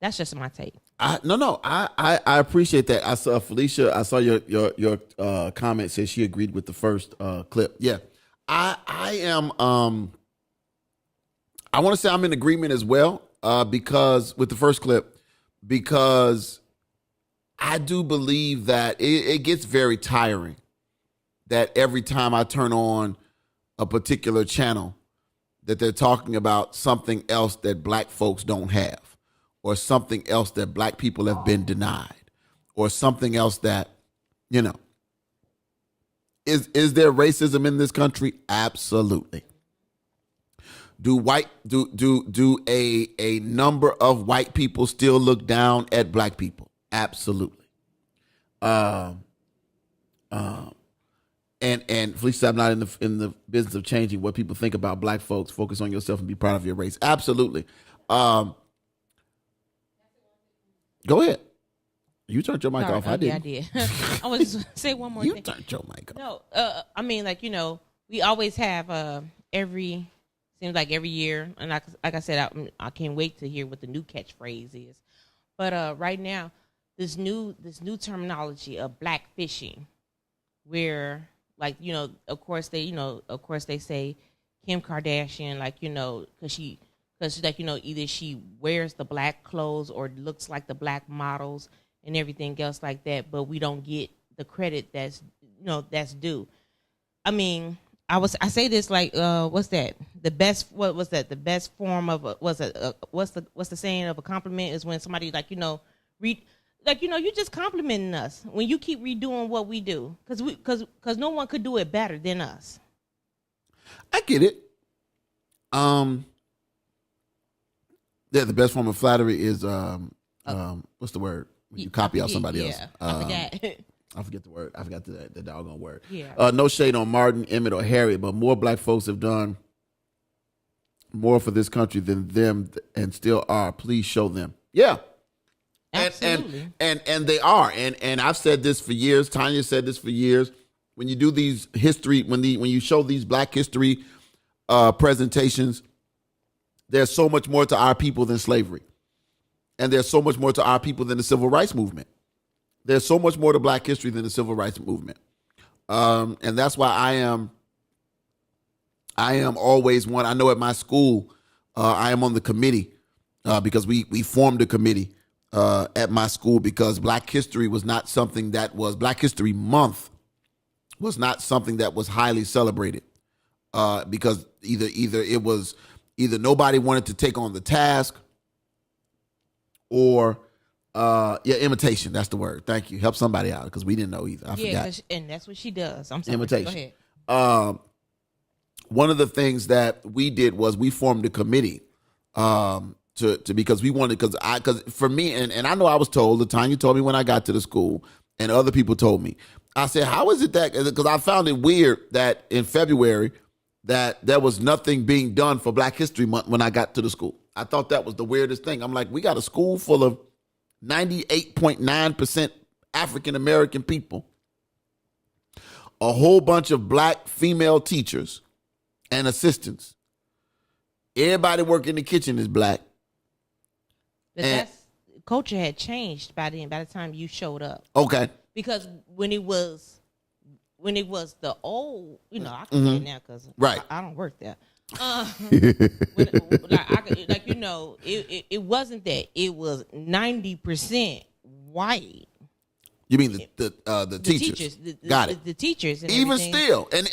That's just my take. I appreciate that. I saw Felicia. I saw your comment said she agreed with the first clip. Yeah, I I want to say I'm in agreement as well, because with the first clip, because I do believe that it gets very tiring that every time I turn on a particular channel that they're talking about something else that black folks don't have, or something else that black people have been denied, or something else that, you know. Is there racism in this country? Absolutely. Do a number of white people still look down at black people? Absolutely. And Felicia, I'm not in the business of changing what people think about black folks. Focus on yourself and be proud of your race. Absolutely. Go ahead. You turned your mic off. I didn't. I did. I was just gonna say one more thing. You turned your mic off. No, I mean, like, we always have seems like every year, and like I said, I can't wait to hear what the new catchphrase is. But right now, this new terminology of black fishing, where, like, of course they say Kim Kardashian, like, because like, either she wears the black clothes or looks like the black models and everything else like that, but we don't get the credit that's due. I mean, I say this like, what's that? The best, what was that? The best form of what's the saying of a compliment is when somebody, like, you just complimenting us when you keep redoing what we do, because no one could do it better than us. I get it. Yeah, the best form of flattery is what's the word? When you copy out somebody else. I forgot. I forget the word. I forgot the doggone word. Yeah. No shade on Martin, Emmett, or Harriet, but more black folks have done more for this country than them and still are. Please show them. Yeah. Absolutely. And they are. And I've said this for years. Tanya said this for years. When you do these history, when you show these black history presentations, there's so much more to our people than slavery. And there's so much more to our people than the civil rights movement. There's so much more to black history than the civil rights movement. And that's why I am always one. I know at my school, I am on the committee because we formed a committee at my school because Black History was not something that was, Black History Month was not something that was highly celebrated because either nobody wanted to take on the task or imitation. That's the word. Thank you. Help somebody out because we didn't know either. I forgot. And that's what she does. I'm sorry. Imitation. Go ahead. One of the things that we did was we formed a committee because we wanted, because for me, and I know I was told, Tanya told me when I got to the school, and other people told me, I said, how is it that, because I found it weird that in February that there was nothing being done for Black History Month when I got to the school. I thought that was the weirdest thing. I'm like, we got a school full of 98.9% African-American people, a whole bunch of black female teachers and assistants. Everybody working in the kitchen is black. But culture had changed by then, by the time you showed up. Okay. Because when it was the old, I can say it now because right. I don't work there. It wasn't that. It was 90% white. You mean the teachers? Got it. The teachers. And even everything. still, and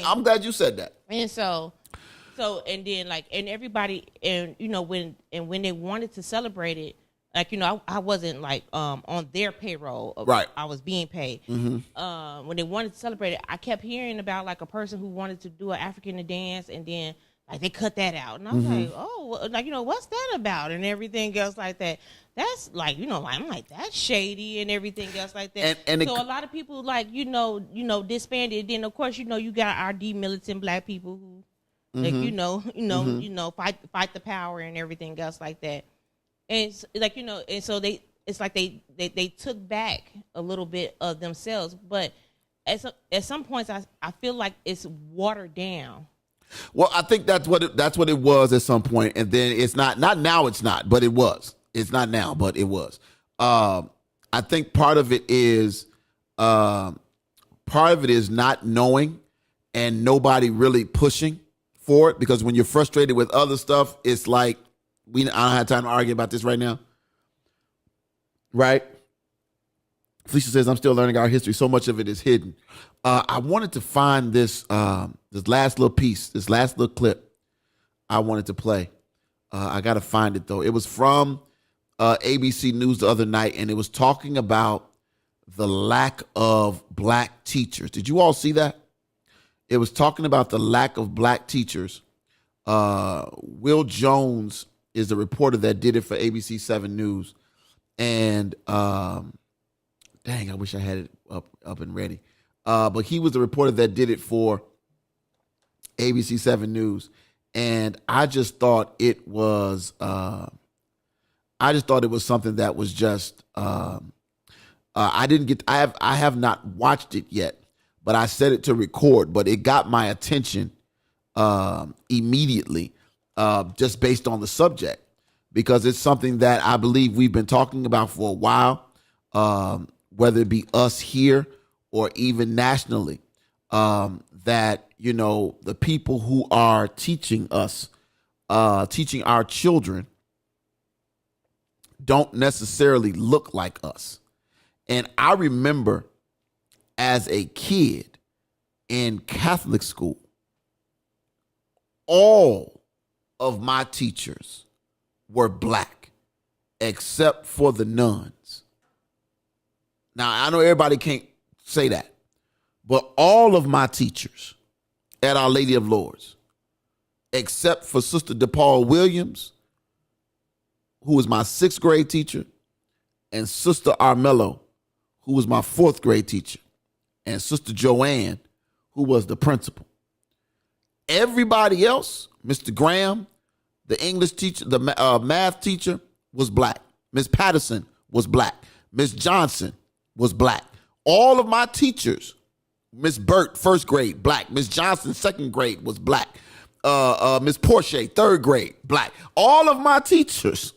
I'm glad you said that. And so and then and everybody, and when they wanted to celebrate it, I wasn't on their payroll. Right. I was being paid. Mm-hmm. When they wanted to celebrate it, I kept hearing about a person who wanted to do an African dance, and then they cut that out, and I was like, oh, what's that about, and everything else like that. That's I'm like, that's shady and everything else like that. And so a lot of people disbanded. Then of course you got our demilitant black people who fight the power and everything else like that. And and so they took back a little bit of themselves, but at some points I feel like it's watered down. Well, I think that's what it was at some point, and then it's not now. It's not, but it was. It's not now, but it was. I think part of it is not knowing and nobody really pushing for it, because when you're frustrated with other stuff, it's like I don't have time to argue about this right now. Right? Felicia says, I'm still learning our history. So much of it is hidden. I wanted to find this last little piece, this last little clip I wanted to play. I got to find it, though. It was from ABC News the other night, and it was talking about the lack of black teachers. Did you all see that? It was talking about the lack of black teachers. Will Jones is the reporter that did it for ABC 7 News. And dang, I wish I had it up and ready. But he was the reporter that did it for ABC 7 News. And I just thought it was something that was just I have not watched it yet, but I set it to record, but it got my attention immediately, just based on the subject, because it's something that I believe we've been talking about for a while, whether it be us here or even nationally, that, you know, the people who are teaching us, teaching our children, don't necessarily look like us. And I remember as a kid in Catholic school, all of my teachers were black except for the nuns. Now, I know everybody can't say that, but all of my teachers at Our Lady of Lourdes, except for Sister DePaul Williams, who was my 6th grade teacher, and Sister Armello, who was my 4th grade teacher, and Sister Joanne, who was the principal. Everybody else, Mr. Graham, the English teacher, the math teacher, was black. Miss Patterson was black. Miss Johnson was black. All of my teachers, Miss Burt, 1st grade, black. Miss Johnson, 2nd grade, was black. Miss Porche, 3rd grade, black. All of my teachers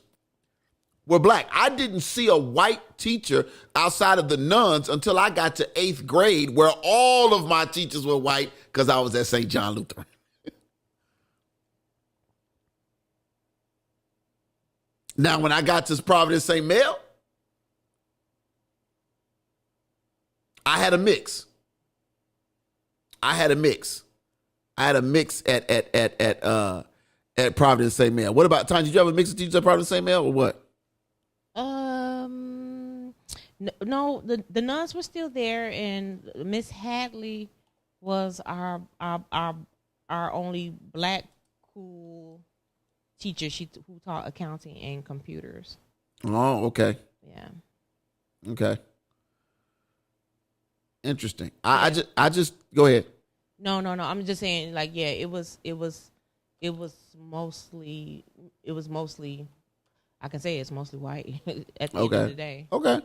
were black. I didn't see a white teacher outside of the nuns until I got to 8th grade, where all of my teachers were white because I was at St. John Lutheran. Now, when I got to Providence St. Mel, I had a mix. I had a mix at Providence St. Mel. What about, Tanya, did you have a mix of teachers at Providence St. Mel or what? No, the nuns were still there, and Miss Hadley was our only black cool teacher. Who taught accounting and computers. Oh, okay. Yeah. Okay. Interesting. I just go ahead. No. I'm just saying, like, yeah, it was mostly. I can say it's mostly white at the end of the day. Okay.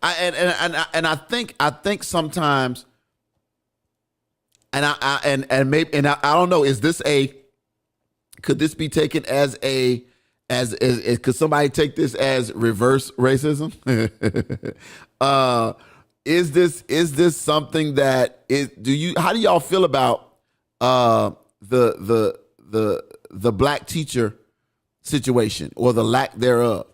I think sometimes, and I don't know, could this be taken as could somebody take this as reverse racism? Is this something that how do y'all feel about the black teacher situation, or the lack thereof?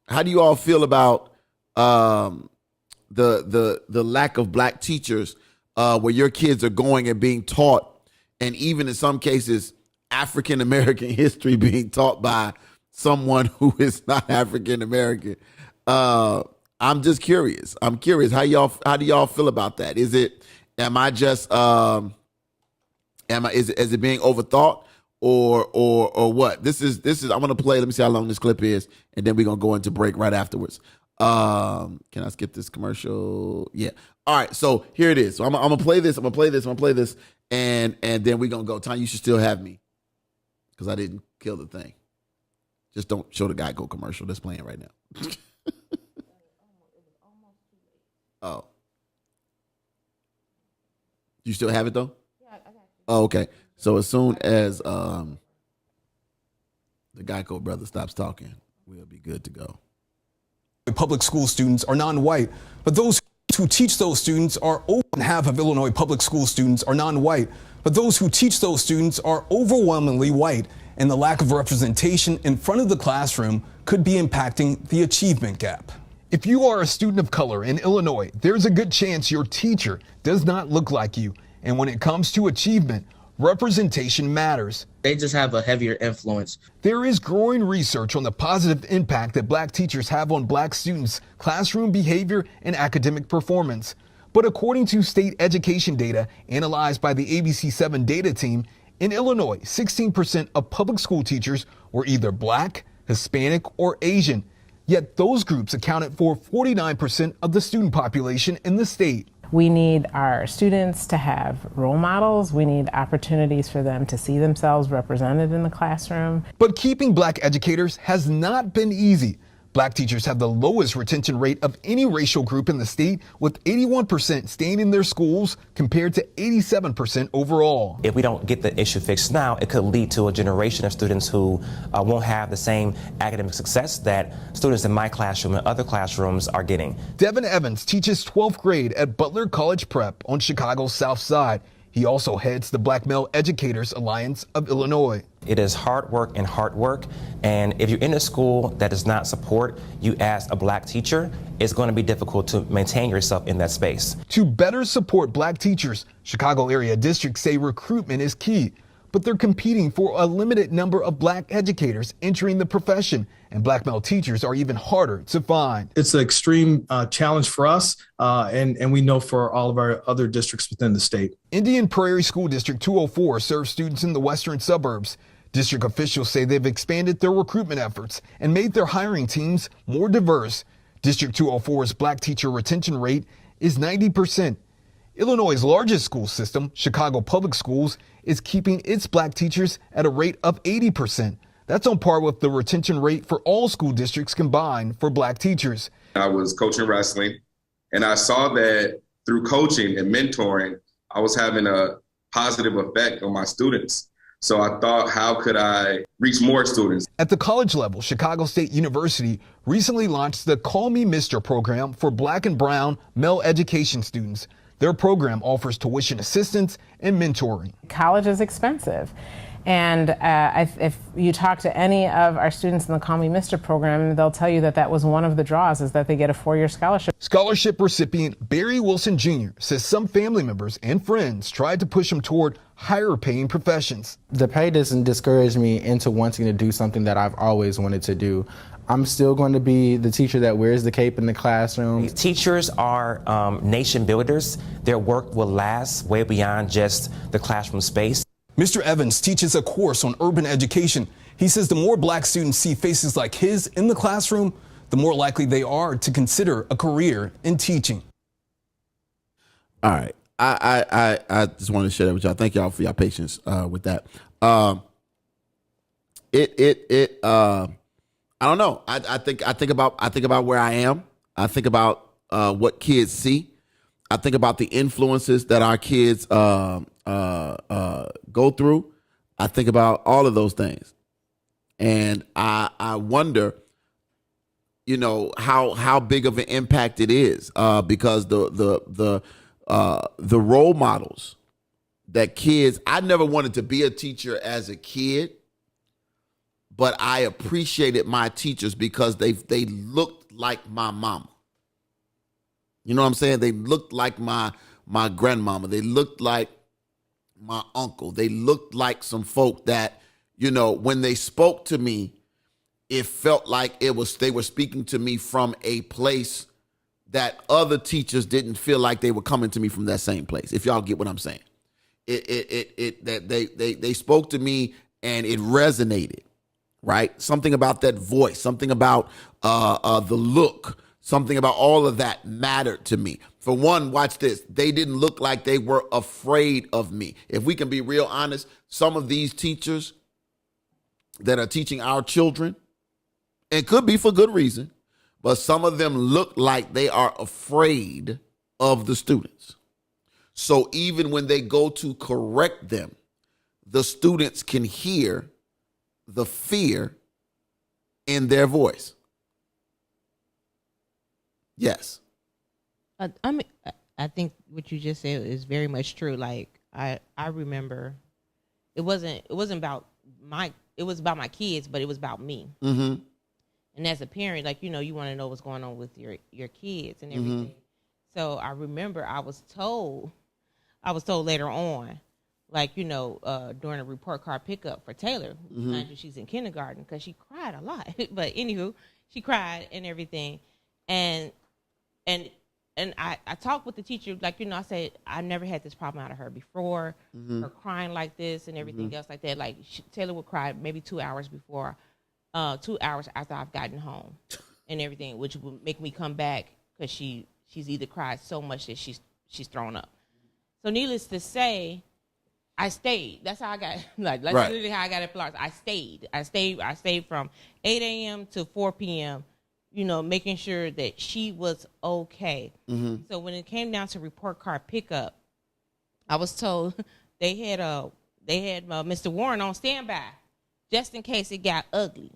How do you all feel about the lack of black teachers, where your kids are going and being taught, and even in some cases African American history being taught by someone who is not African American? I'm just curious. I'm curious how do y'all feel about that? Is it being overthought, or what? This is I'm gonna play. Let me see how long this clip is, and then we're gonna go into break right afterwards. Can I skip this commercial? Yeah. All right. So here it is. So I'm gonna play this. And then we're gonna go. Tanya, you should still have me, because I didn't kill the thing. Just don't show the guy go commercial that's playing right now. Oh. You still have it though? Yeah, I got you. Oh, okay. So as soon as the Geico brother stops talking, we'll be good to go. Public school students are non-white, but those who teach those students are half of Illinois public school students are non-white, but those who teach those students are overwhelmingly white, and the lack of representation in front of the classroom could be impacting the achievement gap. If you are a student of color in Illinois, there's a good chance your teacher does not look like you. And when it comes to achievement, representation matters. They just have a heavier influence. There is growing research on the positive impact that black teachers have on black students' classroom behavior and academic performance. But according to state education data analyzed by the ABC7 data team, in Illinois, 16% of public school teachers were either black, Hispanic, or Asian. Yet those groups accounted for 49% of the student population in the state. We need our students to have role models. We need opportunities for them to see themselves represented in the classroom. But keeping black educators has not been easy. Black teachers have the lowest retention rate of any racial group in the state, with 81% staying in their schools compared to 87% overall. If we don't get the issue fixed now, it could lead to a generation of students who won't have the same academic success that students in my classroom and other classrooms are getting. Devin Evans teaches 12th grade at Butler College Prep on Chicago's South Side. He also heads the Black Male Educators Alliance of Illinois. It is hard work, and if you're in a school that does not support you as a black teacher, it's going to be difficult to maintain yourself in that space. To better support black teachers, Chicago area districts say recruitment is key, but they're competing for a limited number of black educators entering the profession, and black male teachers are even harder to find. It's an extreme challenge for us, and we know for all of our other districts within the state. Indian Prairie School District 204 serves students in the western suburbs. District officials say they've expanded their recruitment efforts and made their hiring teams more diverse. District 204's black teacher retention rate is 90%. Illinois' largest school system, Chicago Public Schools, is keeping its black teachers at a rate of 80%. That's on par with the retention rate for all school districts combined for black teachers. I was coaching wrestling, and I saw that through coaching and mentoring, I was having a positive effect on my students. So I thought, how could I reach more students? At the college level, Chicago State University recently launched the Call Me Mr. program for black and brown male education students. Their program offers tuition assistance and mentoring. College is expensive. And if you talk to any of our students in the Call Me Mr. program, they'll tell you that that was one of the draws, is that they get a 4-year scholarship. Scholarship recipient Barry Wilson Jr. says some family members and friends tried to push him toward higher paying professions. The pay doesn't discourage me into wanting to do something that I've always wanted to do. I'm still going to be the teacher that wears the cape in the classroom. Teachers are nation builders. Their work will last way beyond just the classroom space. Mr. Evans teaches a course on urban education. He says the more black students see faces like his in the classroom, the more likely they are to consider a career in teaching. All right. I just wanted to share that with y'all. Thank y'all for your patience with that. I don't know. I think about where I am. I think about what kids see. I think about the influences that our kids go through. I think about all of those things, and I wonder, how big of an impact it is, because the role models that kids. I never wanted to be a teacher as a kid, but I appreciated my teachers because they looked like my mama. You know what I'm saying? They looked like my grandmama. They looked like my uncle. They looked like some folk that, when they spoke to me, it felt like they were speaking to me from a place that other teachers didn't feel like they were coming to me from that same place. If y'all get what I'm saying, they spoke to me and it resonated, right? Something about that voice, something about the look, something about all of that mattered to me. For one, watch this. They didn't look like they were afraid of me. If we can be real honest, some of these teachers that are teaching our children, it could be for good reason, but some of them look like they are afraid of the students. So even when they go to correct them, the students can hear the fear in their voice. Yes. I think what you just said is very much true. Like, I remember it wasn't about it was about my kids, but it was about me. Mm-hmm. And as a parent, like, you want to know what's going on with your kids and everything. Mm-hmm. So I remember I was told later on, like, during a report card pickup for Taylor, she's in kindergarten, because she cried a lot. But anywho, she cried and everything. And I talked with the teacher, like, I said, I never had this problem out of her before, her crying like this and everything else like that. Like, Taylor would cry maybe 2 hours before, 2 hours after I've gotten home and everything, which would make me come back, because she's either cried so much that she's thrown up. So needless to say, I stayed. That's how I got, that's literally how I got at Florida. I stayed from 8 a.m. to 4 p.m., making sure that she was okay. Mm-hmm. So when it came down to report card pickup, I was told they had Mr. Warren on standby just in case it got ugly.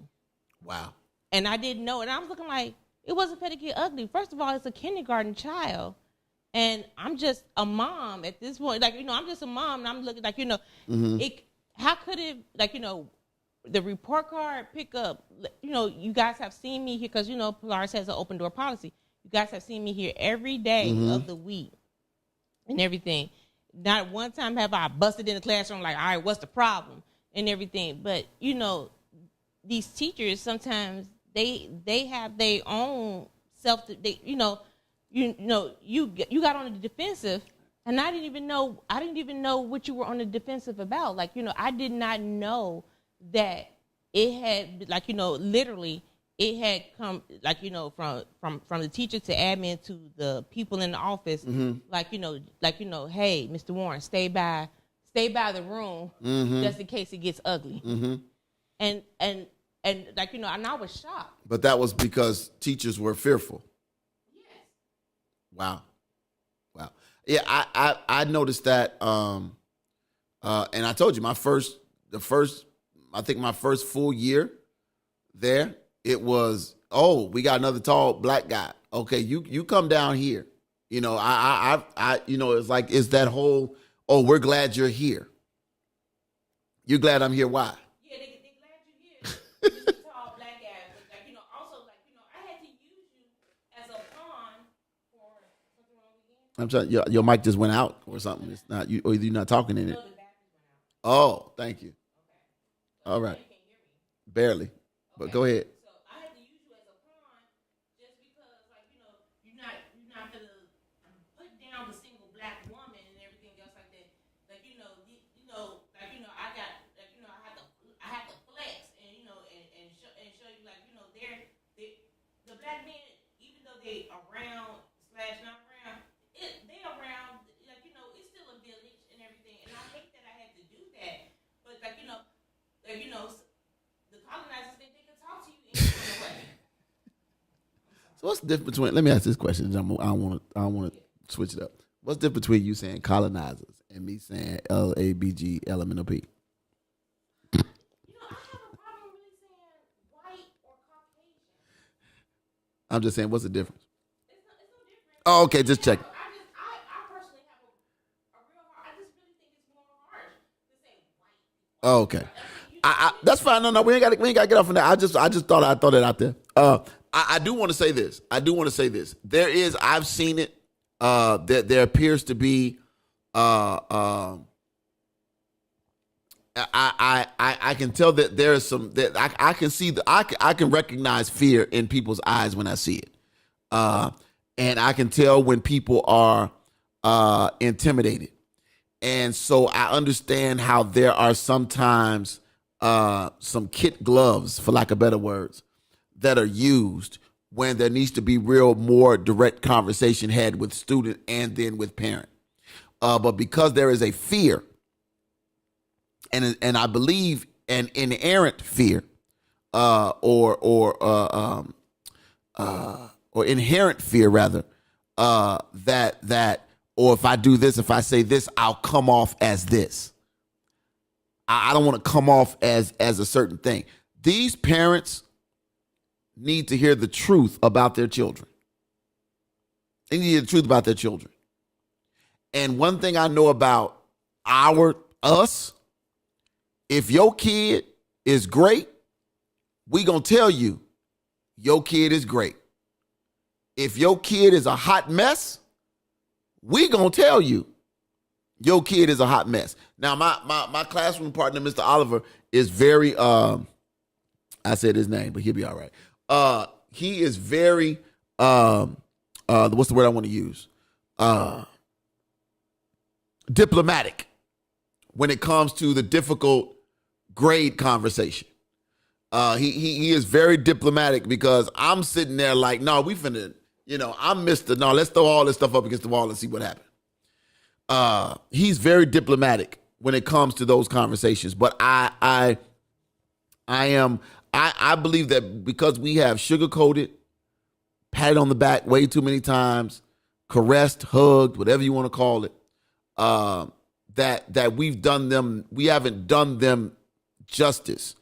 Wow. And I didn't know. And I was looking like, it wasn't going to get ugly. First of all, it's a kindergarten child. And I'm just a mom at this point. Like, I'm just a mom. And I'm looking like, how could it, like, the report card pickup, you guys have seen me here, because, Polaris has an open door policy. You guys have seen me here every day of the week and everything. Not one time have I busted in the classroom like, all right, what's the problem and everything. But, these teachers, sometimes they have their own you got on the defensive, and I didn't even know what you were on the defensive about. Like, I did not know that it had, like, literally it had come, like, from the teacher to admin to the people in the office, like, hey, Mr. Warren, stay by the room just in case it gets ugly. And like, and I was shocked. But that was because teachers were fearful. Yes. Wow. Yeah, I noticed that, and I told you my first full year there, it was, we got another tall black guy. Okay, you come down here. I it's like, it's that whole, we're glad you're here. You're glad I'm here. Why? Yeah, they're glad you're here. This tall black guy, but, like, also, like, I had to use you as a pawn for something wrong again. I'm trying. Your mic just went out or something. It's not you, or you're not talking in it. Oh, thank you. Okay. All right. Barely, but go ahead. So I had to use you as a pawn just because, like, you're not gonna put down the single black woman and everything else like that. Like, I got, like, I have to flex and show you, like, the black men, even though they around / not around, they around, like, it's still a village and everything. And I hate that I had to do that, but, like, the colonizers think they can talk to you any kind of way. So what's the difference between? Let me ask this question. I don't want to switch it up. What's the difference between you saying colonizers and me saying LABG LMNOP? I have a problem really saying white or Caucasian. I'm just saying, what's the difference? It's no different. Oh, okay, just check. I personally have a real hard. I just really think it's more harsh to say white. Oh, okay. That's fine. No, we ain't got to get off on that. I just thought I'd throw that out there. I do want to say this. I've seen it. There appears to be. I can tell that there is some that I can see I can recognize fear in people's eyes when I see it, and I can tell when people are intimidated, and so I understand how there are sometimes some kid gloves, for lack of better words, that are used when there needs to be more direct conversation had with student and then with parent. But because there is a fear, and I believe an inerrant fear, or inherent fear rather, that or if I do this, if I say this, I'll come off as this. I don't want to come off as a certain thing. These parents need to hear the truth about their children. They need to hear the truth about their children. And one thing I know about us, if your kid is great, we gonna tell you your kid is great. If your kid is a hot mess, we gonna tell you your kid is a hot mess. Now, my classroom partner, Mr. Oliver, is very I said his name, but he'll be all right. He is very what's the word I want to use? Diplomatic when it comes to the difficult grade conversation. He is very diplomatic because I'm sitting there like, no, we finna, I'm Mr. No, let's throw all this stuff up against the wall and see what happens. He's very diplomatic when it comes to those conversations. But I believe that because we have sugarcoated, patted on the back way too many times, caressed, hugged, whatever you want to call it, that we haven't done them justice.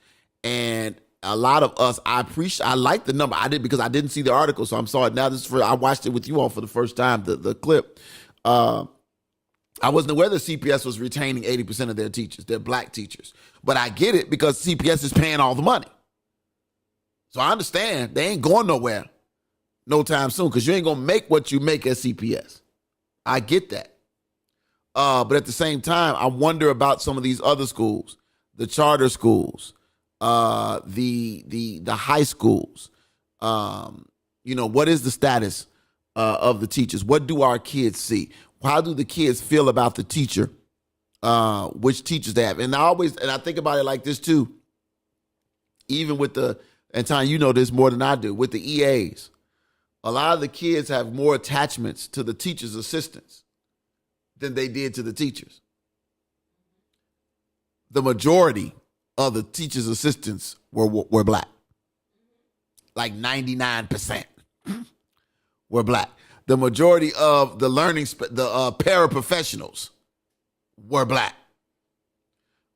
And a lot of us, I like the number. I did because I didn't see the article, so I'm sorry. Now I watched it with you all for the first time, the clip. I wasn't aware that CPS was retaining 80% of their teachers, their black teachers. But I get it because CPS is paying all the money. So I understand they ain't going nowhere no time soon because you ain't going to make what you make at CPS. I get that. But at the same time, I wonder about some of these other schools, the charter schools, the high schools. What is the status of the teachers? What do our kids see? How do the kids feel about the teacher? Which teachers they have? And I think about it like this too. Even with and Tanya, you know this more than I do, with the EAs, a lot of the kids have more attachments to the teacher's assistants than they did to the teachers. The majority of the teacher's assistants were black. Like 99% were black. The majority of the paraprofessionals were black.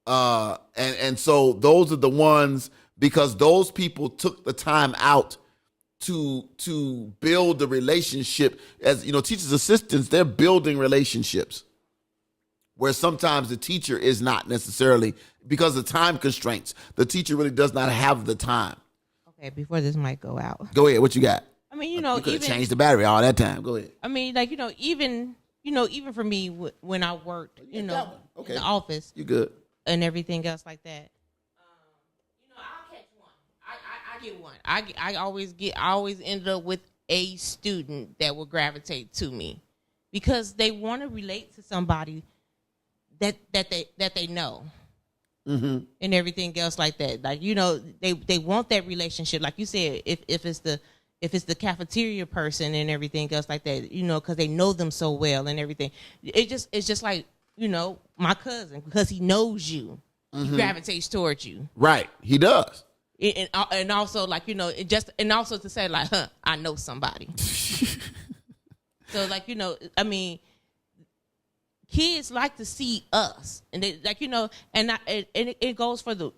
And so those are the ones, because those people took the time out to build the relationship. As teachers' assistants, they're building relationships where sometimes the teacher is not necessarily, because of time constraints, the teacher really does not have the time. Okay, before this might go out. Go ahead, what you got? I mean, you could have changed the battery all that time. Go ahead. I mean, even for me when I worked, in the office, you good, and everything else like that. I'll catch one. I get one. I always ended up with a student that will gravitate to me because they want to relate to somebody that they know. Mm-hmm. And everything else like that. Like, they want that relationship. Like you said, if it's the cafeteria person and everything else like that, because they know them so well and everything. It's just like, my cousin, because he knows you, he gravitates towards you. Right. He does. And also like, and also to say like, I know somebody. So like, I mean, kids like to see us, and they like, and it goes for the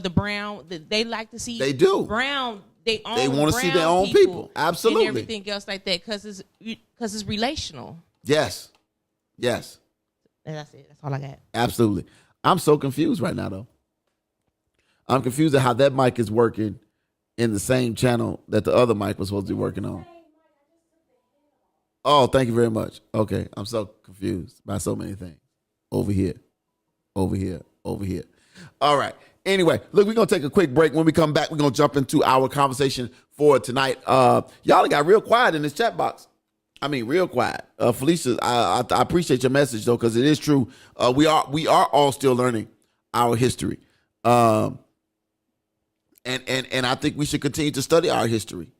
brown. They like to see. They do brown. They want to see their own people. Absolutely. And everything else like that because it's relational. Yes. And that's it. That's all I got. Absolutely. I'm so confused right now though. I'm confused at how that mic is working in the same channel that the other mic was supposed to be working on. Oh, thank you very much. Okay, I'm so confused by so many things. Over here. All right. Anyway, look, we're going to take a quick break. When we come back, we're going to jump into our conversation for tonight. Y'all got real quiet in this chat box. I mean, real quiet. Felicia, I appreciate your message, though, because it is true. We are all still learning our history. And I think we should continue to study our history.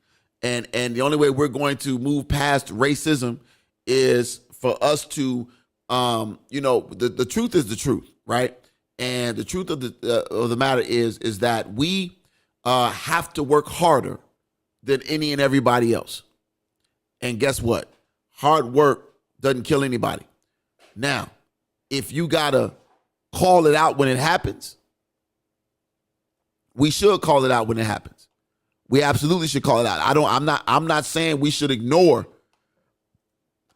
And the only way we're going to move past racism is for us to, the truth is the truth, right? And the truth of the matter is that we have to work harder than any and everybody else. And guess what? Hard work doesn't kill anybody. Now, if you gotta call it out when it happens, we should call it out when it happens. We absolutely should call it out. I'm not saying we should ignore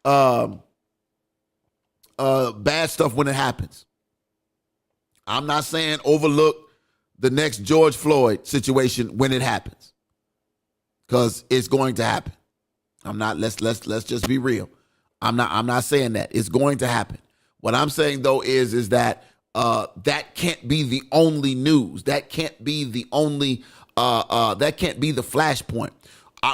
bad stuff when it happens. I'm not saying overlook the next George Floyd situation when it happens, because it's going to happen. I'm not. Let's just be real. I'm not saying that it's going to happen. What I'm saying though is that that can't be the only news. That can't be the only. That can't be the flashpoint.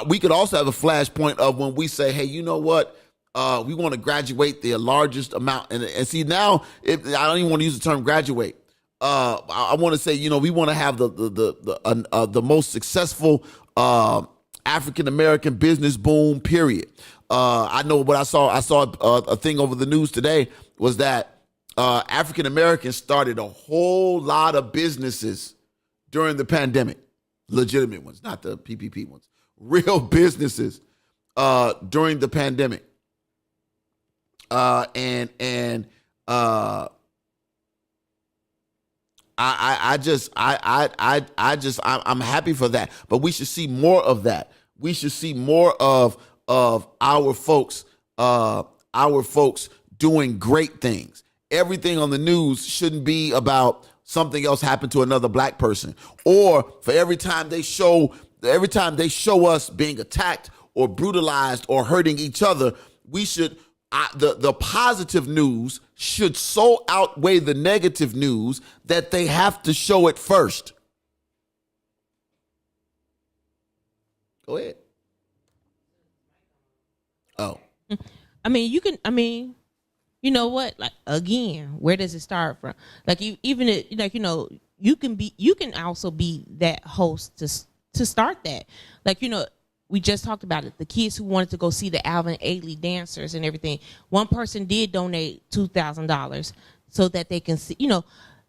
We could also have a flashpoint of when we say, hey, you know what? We want to graduate the largest amount. And see, now, I don't even want to use the term graduate. I want to say, we want to have the most successful African-American business boom, period. I know what I saw. I saw a thing over the news today was that African-Americans started a whole lot of businesses during the pandemic. Legitimate ones, not the PPP ones. Real businesses during the pandemic. I'm happy for that, but we should see more of that. We should see more of our folks doing great things. Everything on the news shouldn't be about something else happened to another black person, or for every time they show us being attacked or brutalized or hurting each other, we should the positive news should so outweigh the negative news that they have to show it first. Go ahead. Oh. You know what? Like, again, where does it start from? Like, you can also be that host to start that. Like, we just talked about it. The kids who wanted to go see the Alvin Ailey dancers and everything. One person did donate $2,000 so that they can see,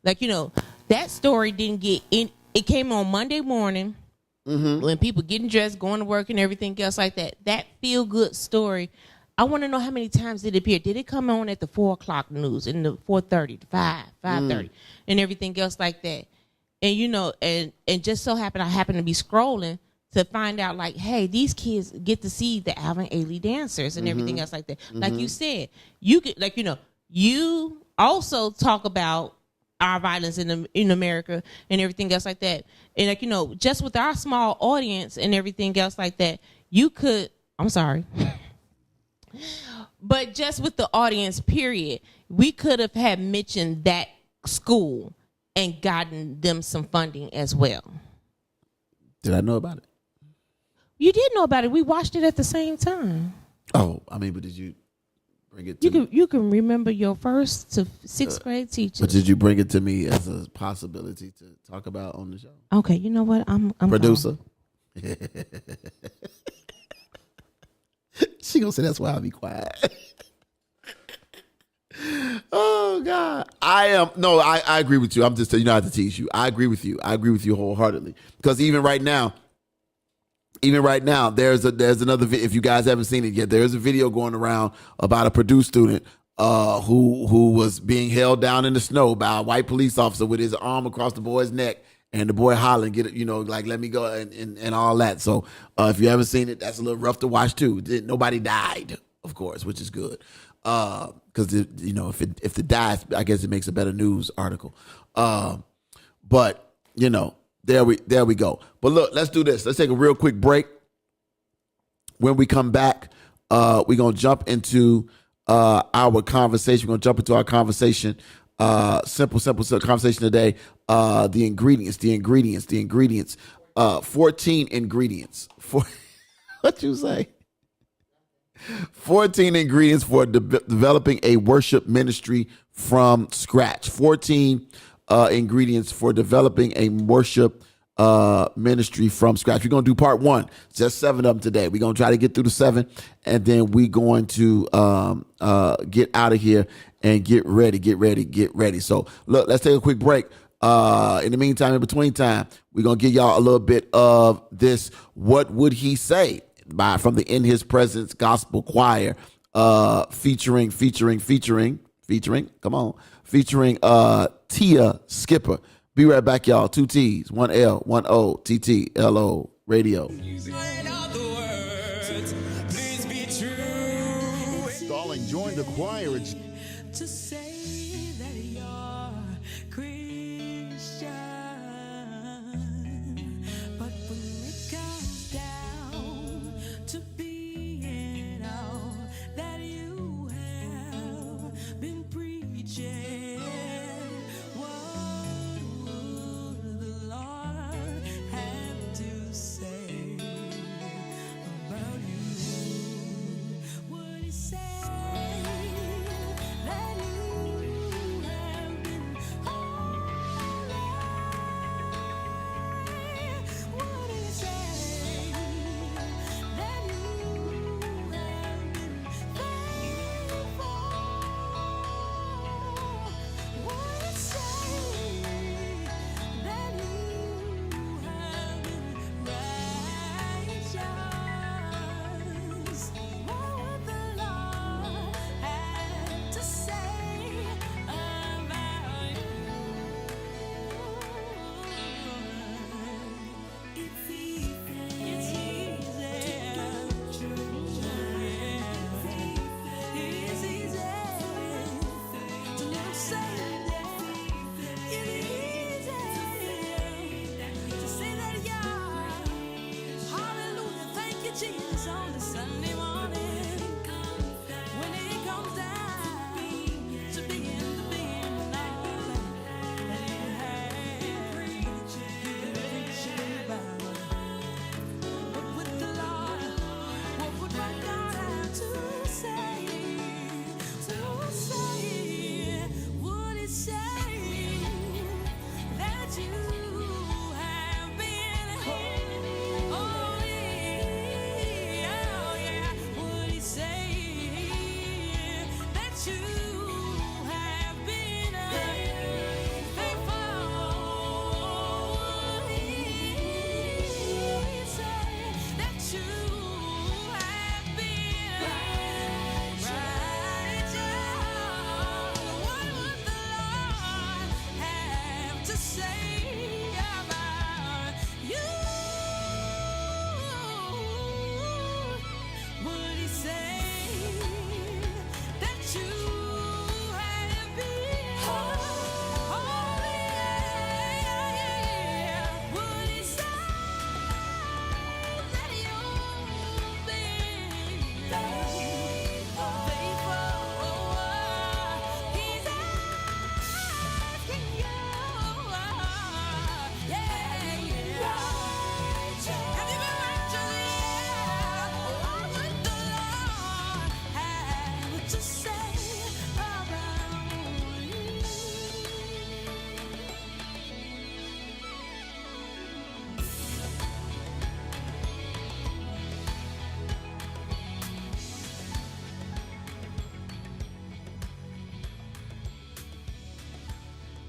that story didn't get in. It came on Monday morning when people getting dressed, going to work and everything else like that. That feel good story. I want to know how many times did it appear. Did it come on at the 4:00 news, in the 4:30, 5:30, and everything else like that? And and just so happened I happened to be scrolling to find out, like, hey, these kids get to see the Alvin Ailey dancers and everything else like that. Like you said, you could, you also talk about our violence in America and everything else like that. And just with our small audience and everything else like that, you could. I'm sorry. But just with the audience, period, we could have had mentioned that school and gotten them some funding as well. Did I know about it? You did know about it. We watched it at the same time. Oh, but did you bring it to me? You can remember your first to sixth grade teacher. But did you bring it to me as a possibility to talk about on the show? Okay, you know what? I'm producer. She gonna say that's why I'll be quiet. Oh God, I agree with you. I'm just, I have to tease you. I agree with you. I agree with you wholeheartedly, because even right now, there's another. If you guys haven't seen it yet, there's a video going around about a Purdue student who was being held down in the snow by a white police officer with his arm across the boy's neck. And the boy hollering, get it, like, let me go and all that. So if you haven't seen it, that's a little rough to watch too. Nobody died, of course, which is good. Because if it dies, I guess it makes a better news article. But there we go. But look, let's do this. Let's take a real quick break. When we come back, we're gonna jump into our conversation. We're gonna jump into our conversation. Simple conversation today. The ingredients. 14 ingredients. What you say? 14 ingredients for developing a worship ministry from scratch. 14 ingredients for developing a worship ministry from scratch. We're going to do part 1, just 7 of them today. We're going to try to get through the 7, and then we're going to get out of here and get ready. So look, let's take a quick break. In the meantime, in between time, we're going to give y'all a little bit of this What Would He Say from the In His Presence Gospel Choir, featuring Tia Skipper. Be right back, y'all. 2 T's, 1 L, 1 O, TTLO Radio. Stalling, join the choir. To say that you're created.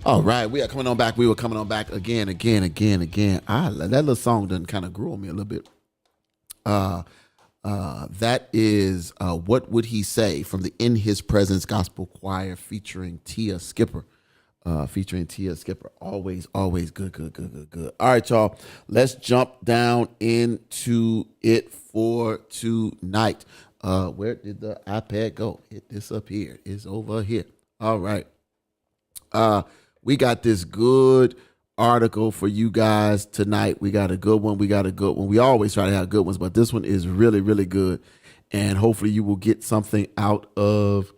All right, we are coming on back. We were coming on back again. That little song done kind of grew on me a little bit. That is What Would He Say from the In His Presence Gospel Choir featuring Tia Skipper. Always good. All right, y'all. Let's jump down into it for tonight. Where did the iPad go? Hit this up here. It's over here. All right. We got this good article for you guys tonight. We got a good one. We always try to have good ones, but this one is really, really good. And hopefully you will get something out of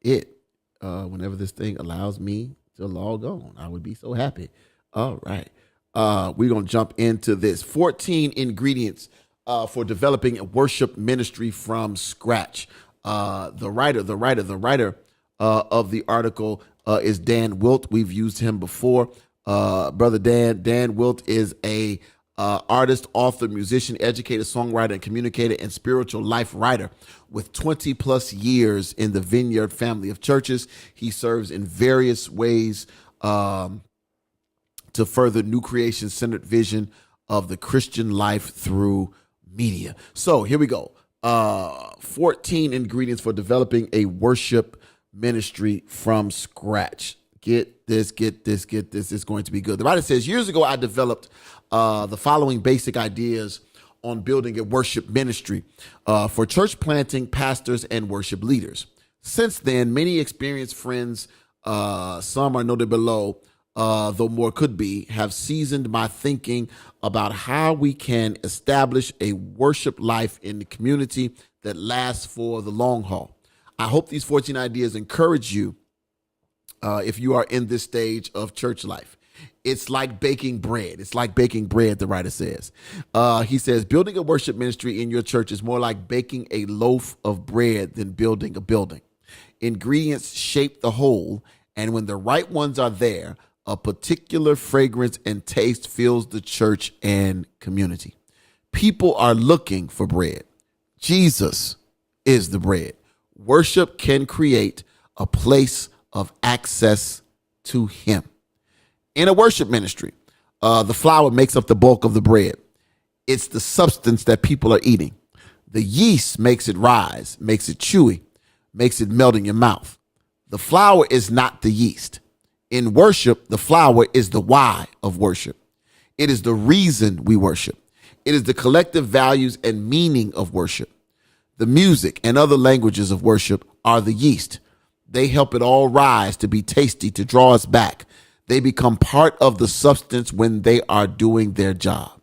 it whenever this thing allows me to log on. I would be so happy. All right. We're going to jump into this. 14 ingredients for developing a worship ministry from scratch. The writer of the article is Dan Wilt. We've used him before. Brother Dan Wilt is a artist, author, musician, educator, songwriter, and communicator and spiritual life writer with 20 plus years in the Vineyard family of churches. He serves in various ways to further New Creation centered vision of the Christian life through media. So here we go. 14 ingredients for developing a worship ministry from scratch. Get this. It's going to be good. The writer says, years ago, I developed the following basic ideas on building a worship ministry for church planting pastors and worship leaders. Since then, many experienced friends, some are noted below, though more could be, have seasoned my thinking about how we can establish a worship life in the community that lasts for the long haul. I hope these 14 ideas encourage you if you are in this stage of church life. It's like baking bread. The writer says. He says, building a worship ministry in your church is more like baking a loaf of bread than building a building. Ingredients shape the whole, and when the right ones are there, a particular fragrance and taste fills the church and community. People are looking for bread. Jesus is the bread. Worship can create a place of access to him. In a worship ministry, the flour makes up the bulk of the bread. It's the substance that people are eating. The yeast makes it rise, makes it chewy, makes it melt in your mouth. The flour is not the yeast. In worship, the flour is the why of worship. It is the reason we worship. It is the collective values and meaning of worship. The music and other languages of worship are the yeast. They help it all rise to be tasty, to draw us back. They become part of the substance when they are doing their job.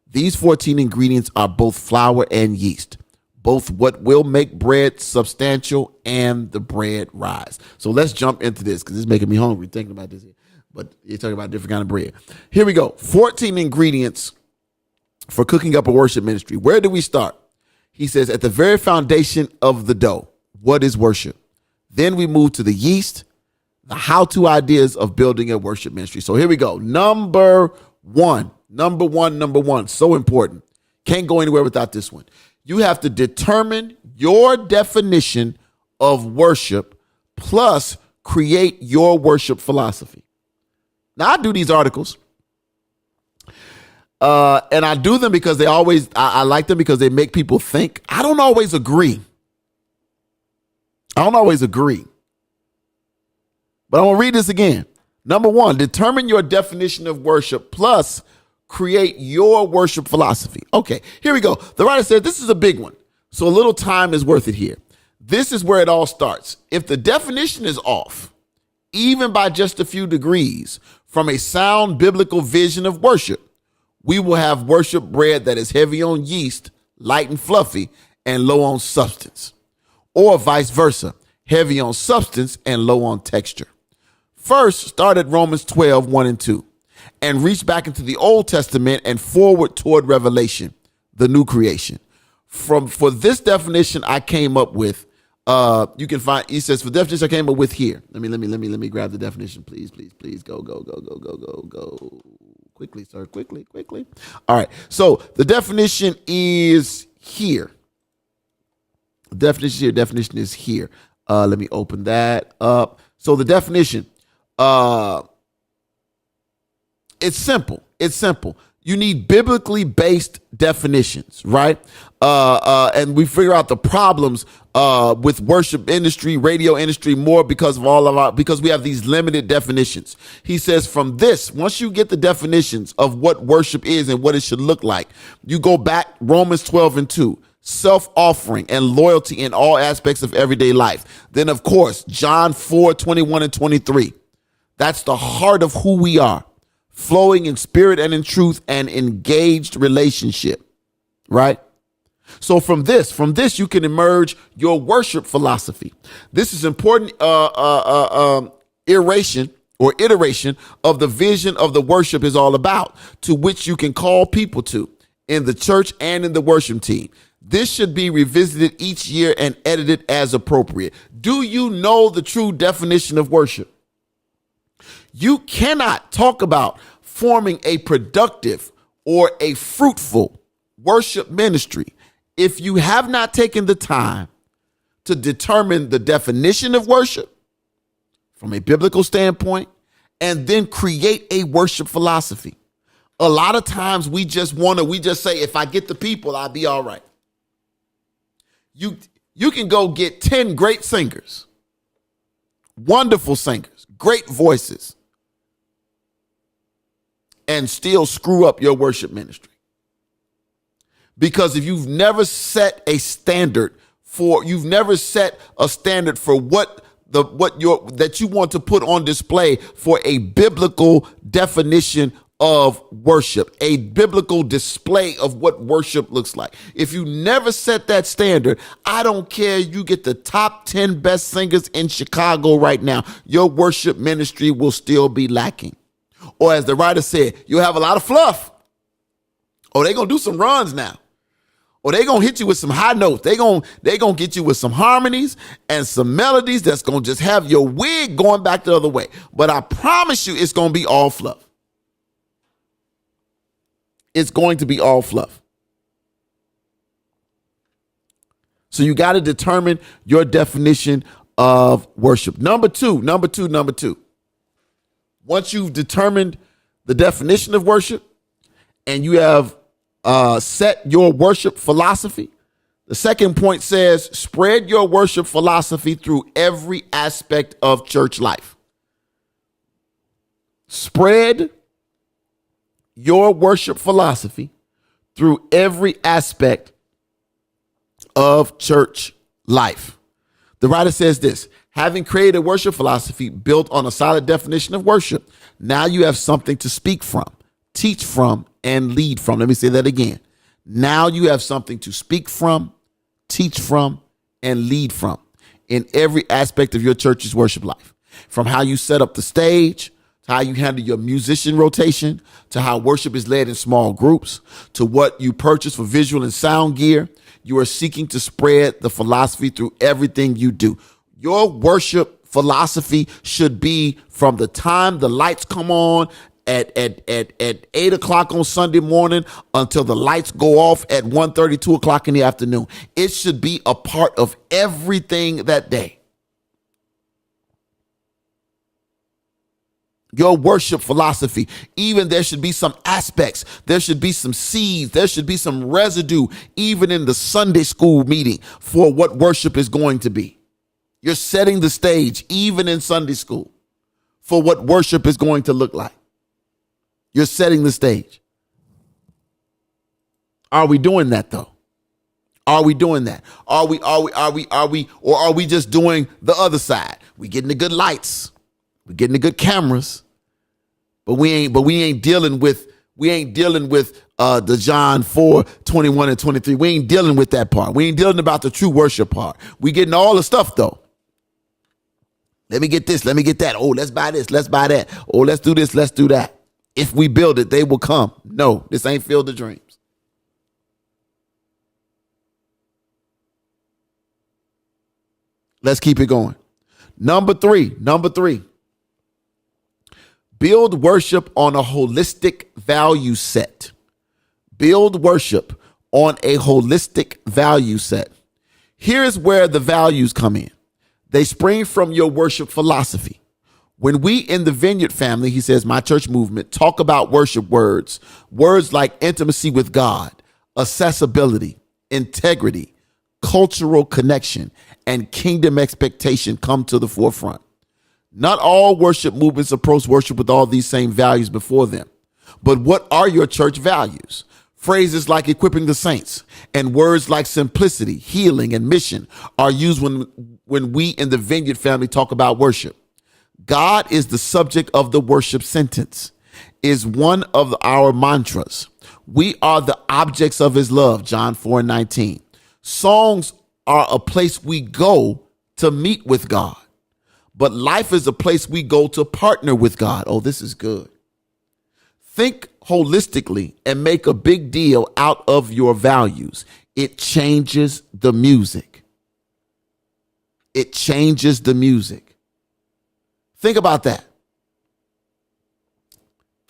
These 14 ingredients are both flour and yeast, both what will make bread substantial and the bread rise. So let's jump into this because it's making me hungry thinking about this. But you're talking about a different kind of bread. Here we go. 14 ingredients for cooking up a worship ministry. Where do we start? He says, at the very foundation of the dough, what is worship? Then we move to the yeast, the how-to ideas of building a worship ministry. So here we go. Number one. So important. Can't go anywhere without this one. You have to determine your definition of worship plus create your worship philosophy. Now, I do these articles. And I do them because I like them because they make people think. I don't always agree. But I'm going to read this again. Number one, determine your definition of worship plus create your worship philosophy. Okay, here we go. The writer said this is a big one, so a little time is worth it here. This is where it all starts. If the definition is off, even by just a few degrees from a sound biblical vision of worship, we will have worship bread that is heavy on yeast, light and fluffy, and low on substance. Or vice versa, heavy on substance and low on texture. First, start at Romans 12, 1 and 2, and reach back into the Old Testament and forward toward Revelation, the new creation. For this definition I came up with, you can find, he says, for definition I came up with here. Let me grab the definition, please. Go. Quickly, sir, quickly. All right, so the definition is here. Definition is here. Let me open that up. So the definition, it's simple. You need biblically based definitions, right? And we figure out the problems with worship industry, radio industry, more because we have these limited definitions. He says from this, once you get the definitions of what worship is and what it should look like, you go back Romans 12 and 2. Self-offering and loyalty in all aspects of everyday life. Then, of course, John 4, 21 and 23. That's the heart of who we are. Flowing in spirit and in truth and engaged relationship, right? So from this, you can emerge your worship philosophy. This is important iteration of the vision of the worship is all about, to which you can call people to in the church and in the worship team. This should be revisited each year and edited as appropriate. Do you know the true definition of worship? You cannot talk about forming a productive or a fruitful worship ministry if you have not taken the time to determine the definition of worship from a biblical standpoint and then create a worship philosophy. A lot of times we just say, if I get the people, I'll be all right. You can go get 10 great singers, wonderful singers, great voices, and still screw up your worship ministry. Because if you've never set a standard for what that you want to put on display for a biblical definition of worship, a biblical display of what worship looks like. If you never set that standard, I don't care, you get the top 10 best singers in Chicago right now, your worship ministry will still be lacking. Or as the writer said, you'll have a lot of fluff. Oh, they're going to do some runs now. Or they're going to hit you with some high notes. They're going to get you with some harmonies and some melodies that's going to just have your wig going back the other way. But I promise you it's going to be all fluff. It's going to be all fluff. So you got to determine your definition of worship. Number two. Once you've determined the definition of worship and you have set your worship philosophy, the second point says spread your worship philosophy through every aspect of church life. Spread your worship philosophy through every aspect of church life. The writer says this: having created a worship philosophy built on a solid definition of worship, now you have something to speak from, teach from, and lead from. Let me say that again. Now you have something to speak from, teach from, and lead from in every aspect of your church's worship life. From how you set up the stage, to how you handle your musician rotation, to how worship is led in small groups, to what you purchase for visual and sound gear. You are seeking to spread the philosophy through everything you do. Your worship philosophy should be from the time the lights come on at 8 o'clock on Sunday morning until the lights go off at 1:30, 2 o'clock in the afternoon. It should be a part of everything that day. Your worship philosophy, even there should be some aspects, there should be some seeds, there should be some residue, even in the Sunday school meeting for what worship is going to be. You're setting the stage, even in Sunday school, for what worship is going to look like. You're setting the stage. Are we doing that though? Are we doing that? Are we, or are we just doing the other side? We getting the good lights. We getting the good cameras. But we ain't dealing with the John 4:21 and 23. We ain't dealing with that part. We ain't dealing about the true worship part. We getting all the stuff though. Let me get this. Let me get that. Oh, let's buy this. Let's buy that. Oh, let's do this. Let's do that. If we build it, they will come. No, this ain't Field of Dreams. Let's keep it going. Number three. Build worship on a holistic value set. Build worship on a holistic value set. Here's where the values come in. They spring from your worship philosophy. When we in the Vineyard family, he says, my church movement, talk about worship words like intimacy with God, accessibility, integrity, cultural connection, and kingdom expectation come to the forefront. Not all worship movements approach worship with all these same values before them. But what are your church values? Phrases like equipping the saints and words like simplicity, healing, and mission are used when we in the Vineyard family talk about worship. God is the subject of the worship sentence, is one of our mantras. We are the objects of his love, John 4:19. Songs are a place we go to meet with God, but life is a place we go to partner with God. Oh, this is good. Think holistically and make a big deal out of your values. It changes the music. It changes the music. Think about that.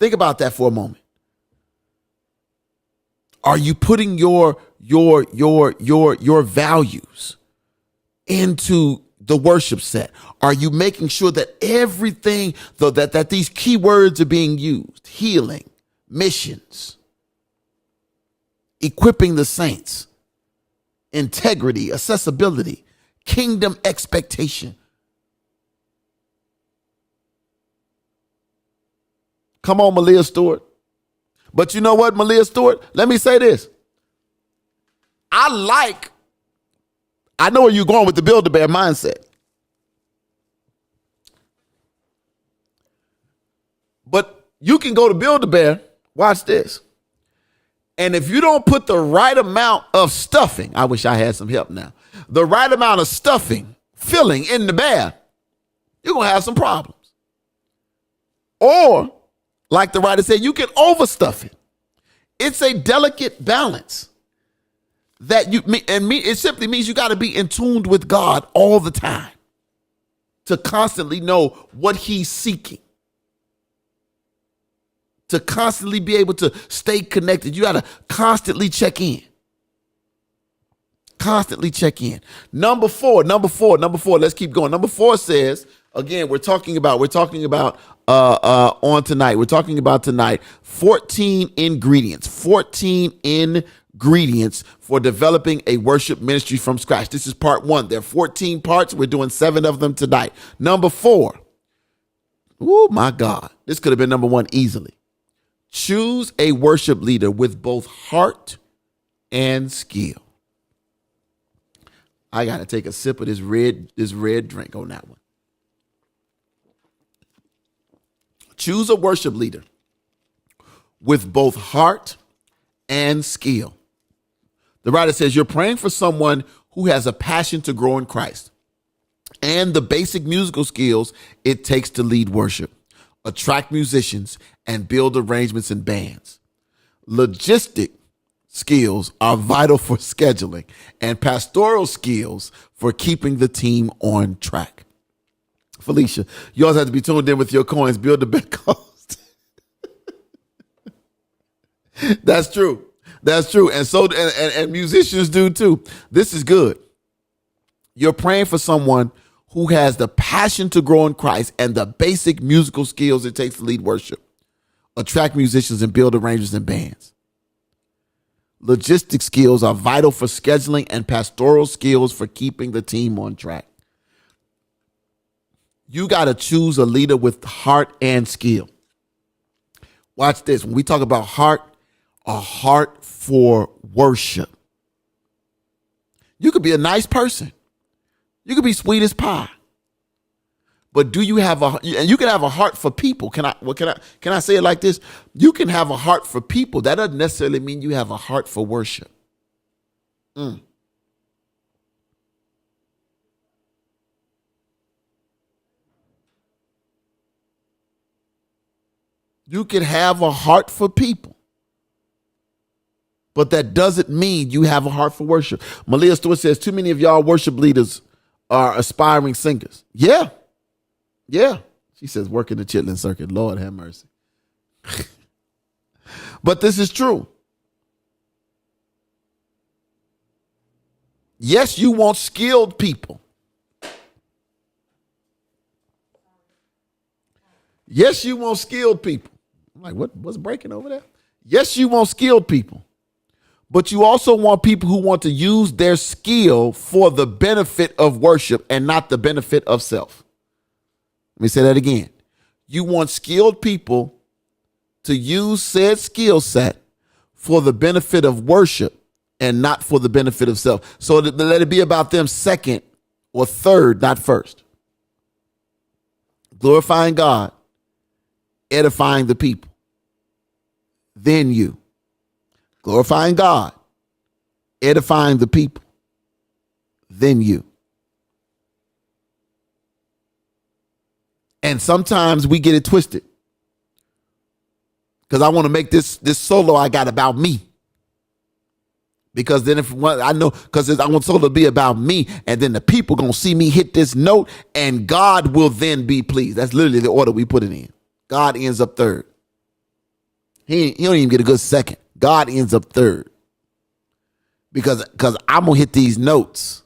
Think about that for a moment. Are you putting your values into the worship set? Are you making sure that everything, though, that these key words are being used? Healing, missions, equipping the saints, integrity, accessibility, kingdom expectation. Come on, Malia Stewart. But you know what, Malia Stewart? Let me say this. I know where you're going with the Build-A-Bear mindset. But you can go to Build-A-Bear, watch this. And if you don't put the right amount of stuffing, I wish I had some help now, the right amount of stuffing, filling in the bear, you're going to have some problems. Or, like the writer said, you can overstuff it. It's a delicate balance. It simply means you got to be in tune with God all the time to constantly know what he's seeking, to constantly be able to stay connected. You got to constantly check in. Constantly check in. Number four. Let's keep going. Number 4 says, again, we're talking about on tonight. We're talking about tonight 14 ingredients. 14 ingredients for developing a worship ministry from scratch. This is part 1. There are 14 parts. We're doing 7 of them tonight. Number 4. Oh my God. This could have been number 1 easily. Choose a worship leader with both heart and skill. I got to take a sip of this red drink on that one. Choose a worship leader with both heart and skill. The writer says you're praying for someone who has a passion to grow in Christ and the basic musical skills it takes to lead worship, attract musicians, and build arrangements and bands. Logistic skills are vital for scheduling and pastoral skills for keeping the team on track. Felicia, you also have to be tuned in with your coins. Build the best cost. That's true. That's true. And so, and musicians do too. This is good. You're praying for someone who has the passion to grow in Christ and the basic musical skills it takes to lead worship, attract musicians, and build arrangements and bands. Logistic skills are vital for scheduling and pastoral skills for keeping the team on track. You got to choose a leader with heart and skill. Watch this. When we talk about heart, a heart for worship. You could be a nice person. You could be sweet as pie. But do you have and you can have a heart for people. Can I say it like this? You can have a heart for people. That doesn't necessarily mean you have a heart for worship. You can have a heart for people, but that doesn't mean you have a heart for worship. Malia Stewart says, too many of y'all worship leaders are aspiring singers. Yeah. She says, work in the Chitlin circuit. Lord have mercy. But this is true. Yes, you want skilled people. Yes, you want skilled people. I'm like, what's breaking over there? Yes, you want skilled people. But you also want people who want to use their skill for the benefit of worship and not the benefit of self. Let me say that again. You want skilled people to use said skill set for the benefit of worship and not for the benefit of self. So let it be about them second or third, not first. Glorifying God, edifying the people. Then you. Glorifying God, edifying the people. Then you. And sometimes we get it twisted. Because I want to make this solo I got about me. Because then I want solo to be about me, and then the people going to see me hit this note, and God will then be pleased. That's literally the order we put it in. God ends up third. He don't even get a good second. God ends up third. Because I'm going to hit these notes,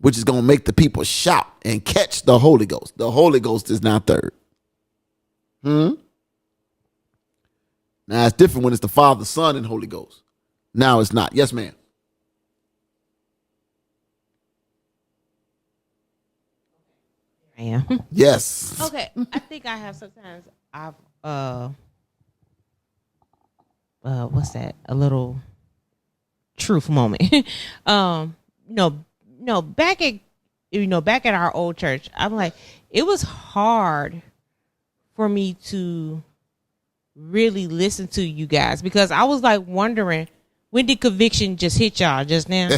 which is going to make the people shout and catch the Holy Ghost. The Holy Ghost is now third. Now, it's different when it's the Father, Son, and Holy Ghost. Now it's not. Yes, ma'am. I am. Yes. Okay. I think I have sometimes what's that? A little truth moment. Back at our old church, I'm like, it was hard for me to really listen to you guys because I was like wondering, when did conviction just hit y'all just now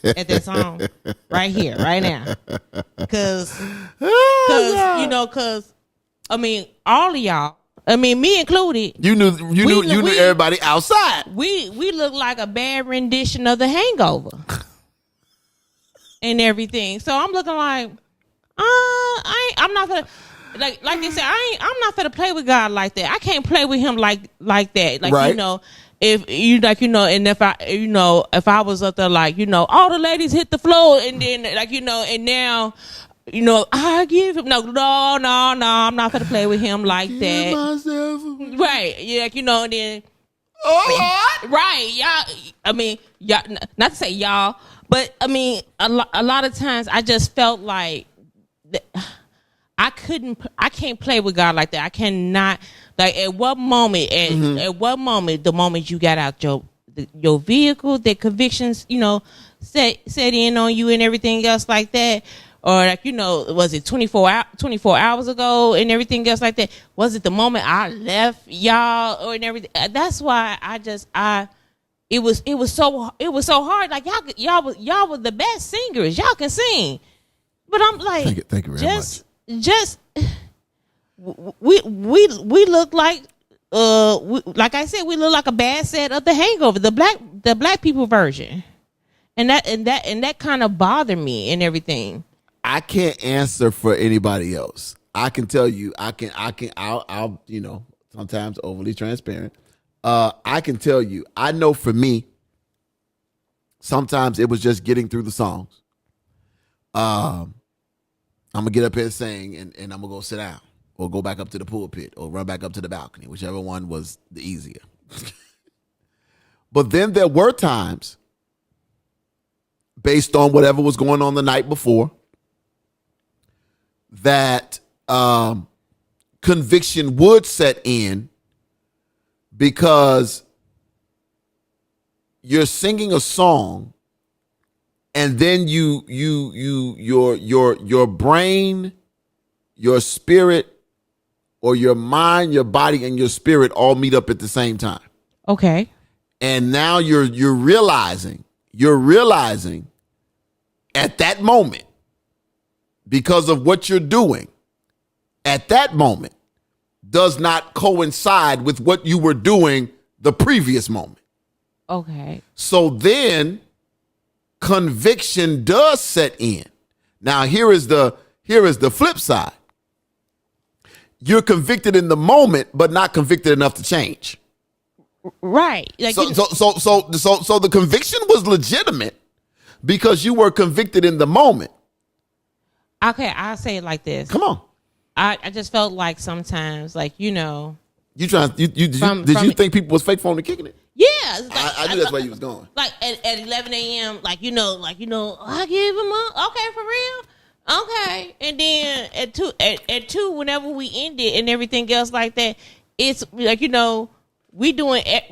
at that song right here, right now? Because I mean, all of y'all, I mean, me included. You knew everybody outside. We look like a bad rendition of The Hangover and everything. So I'm looking like, I'm not gonna like they said. I'm not gonna play with God like that. I can't play with Him like that. Like right. If you and if I was up there all the ladies hit the floor and then and now. I give him no. I'm not gonna play with him like that. Right? Yeah, and then. Right, y'all. I mean, y'all. Not to say y'all, but I mean, a lot of times I just felt like I can't play with God like that. I cannot. Like at what moment? At what moment? The moment you got out your vehicle, that convictions, set in on you and everything else like that. Or was it 24 hours ago and everything else like that? Was it the moment I left y'all and everything? That's why it was so hard. Like y'all were the best singers. Y'all can sing, but I'm like, thank you very much. Just we look like like I said, we look like a bad set of The Hangover, the black people version, and that kind of bothered me and everything. I can't answer for anybody else. I can tell you, I'll sometimes overly transparent. I can tell you, I know for me, sometimes it was just getting through the songs. I'm gonna get up here and sing, and I'm gonna go sit down, or go back up to the pulpit, or run back up to the balcony, whichever one was the easier. But then there were times, based on whatever was going on the night before, that conviction would set in because you're singing a song and then your brain, your spirit, or your mind, your body, and your spirit all meet up at the same time. Okay. And now you're realizing at that moment, because of what you're doing at that moment, does not coincide with what you were doing the previous moment. Okay. So then conviction does set in. Now here is the flip side. You're convicted in the moment, but not convicted enough to change. Right. Like so the conviction was legitimate because you were convicted in the moment. Okay, I'll say it like this. Come on. I just felt like sometimes, like, you know. Did you think people was fake phone and kicking it? Yeah. Like, I knew that's where you was going. Like at 11 a.m., I give him up. Okay, for real? Okay. And then at 2, whenever we end it and everything else like that, it's like, you know, we back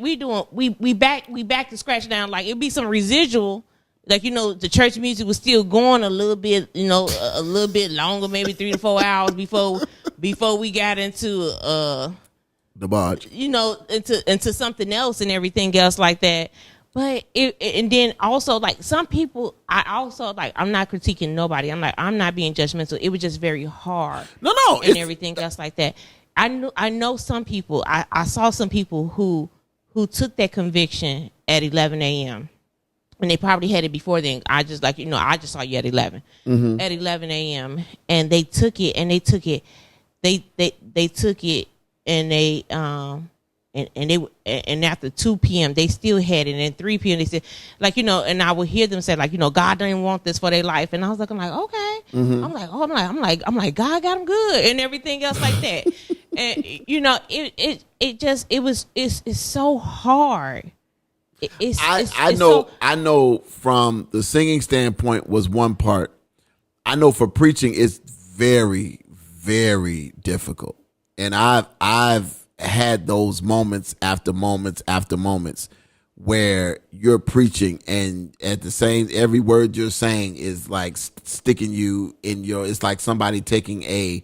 to scratch down. Like, it'd be some residual. Like, you know, the church music was still going a little bit, you know, a little bit longer, maybe 3 to 4 hours before we got into the barge, you know, into something else and everything else like that. But and then also, like, some people, I'm not critiquing nobody. I'm not being judgmental. It was just very hard. No, and everything else like that. I know some people. I saw some people who took that conviction at 11 a.m. and they probably had it before then. I just saw you at 11. Mm-hmm. At 11 a.m. and they took it and they took it and after 2 p.m. they still had it, and then 3 p.m. they said, like, you know, and I would hear them say, like, you know, God didn't want this for their life, and I was looking like, okay, mm-hmm. I'm like, God got them good and everything else like that, and you know, it's so hard. I know from the singing standpoint was one part. I know for preaching it's very, very difficult, and I've had those moments after moments after moments where you're preaching and at the same, every word you're saying is like sticking you in your, it's like somebody taking a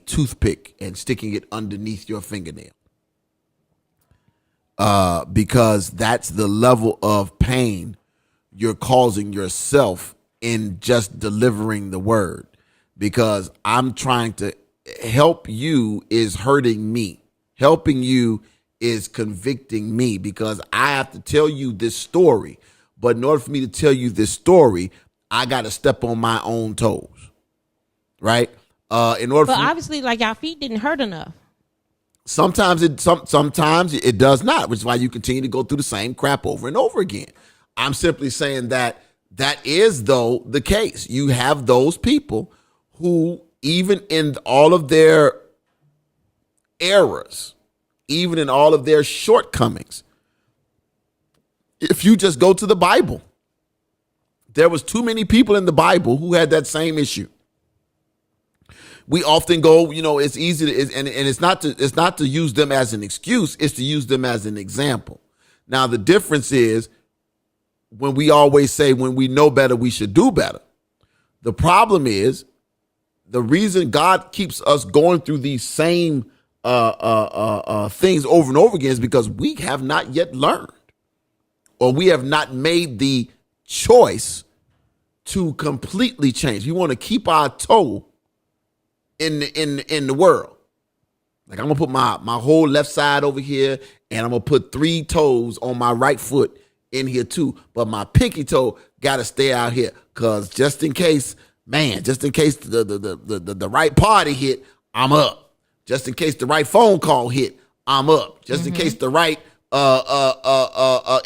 toothpick and sticking it underneath your fingernail. Because that's the level of pain you're causing yourself in just delivering the word. Because I'm trying to help you is hurting me. Helping you is convicting me because I have to tell you this story. But in order for me to tell you this story, I got to step on my own toes. Right? Obviously, like, our feet didn't hurt enough. Sometimes it does not, which is why you continue to go through the same crap over and over again. I'm simply saying that is, though, the case. You have those people who, even in all of their errors, even in all of their shortcomings, if you just go to the Bible, there was too many people in the Bible who had that same issue. We often go, you know, it's easy to, and it's not to use them as an excuse, it's to use them as an example. Now, the difference is when we always say when we know better, we should do better. The problem is the reason God keeps us going through these same things over and over again is because we have not yet learned, or we have not made the choice to completely change. We want to keep our toe in the world. Like, I'm gonna put my whole left side over here, and I'm gonna put 3 toes on my right foot in here too. But my pinky toe gotta stay out here, cause just in case the right party hit, I'm up. Just in case the right phone call hit, I'm up. Just in case the right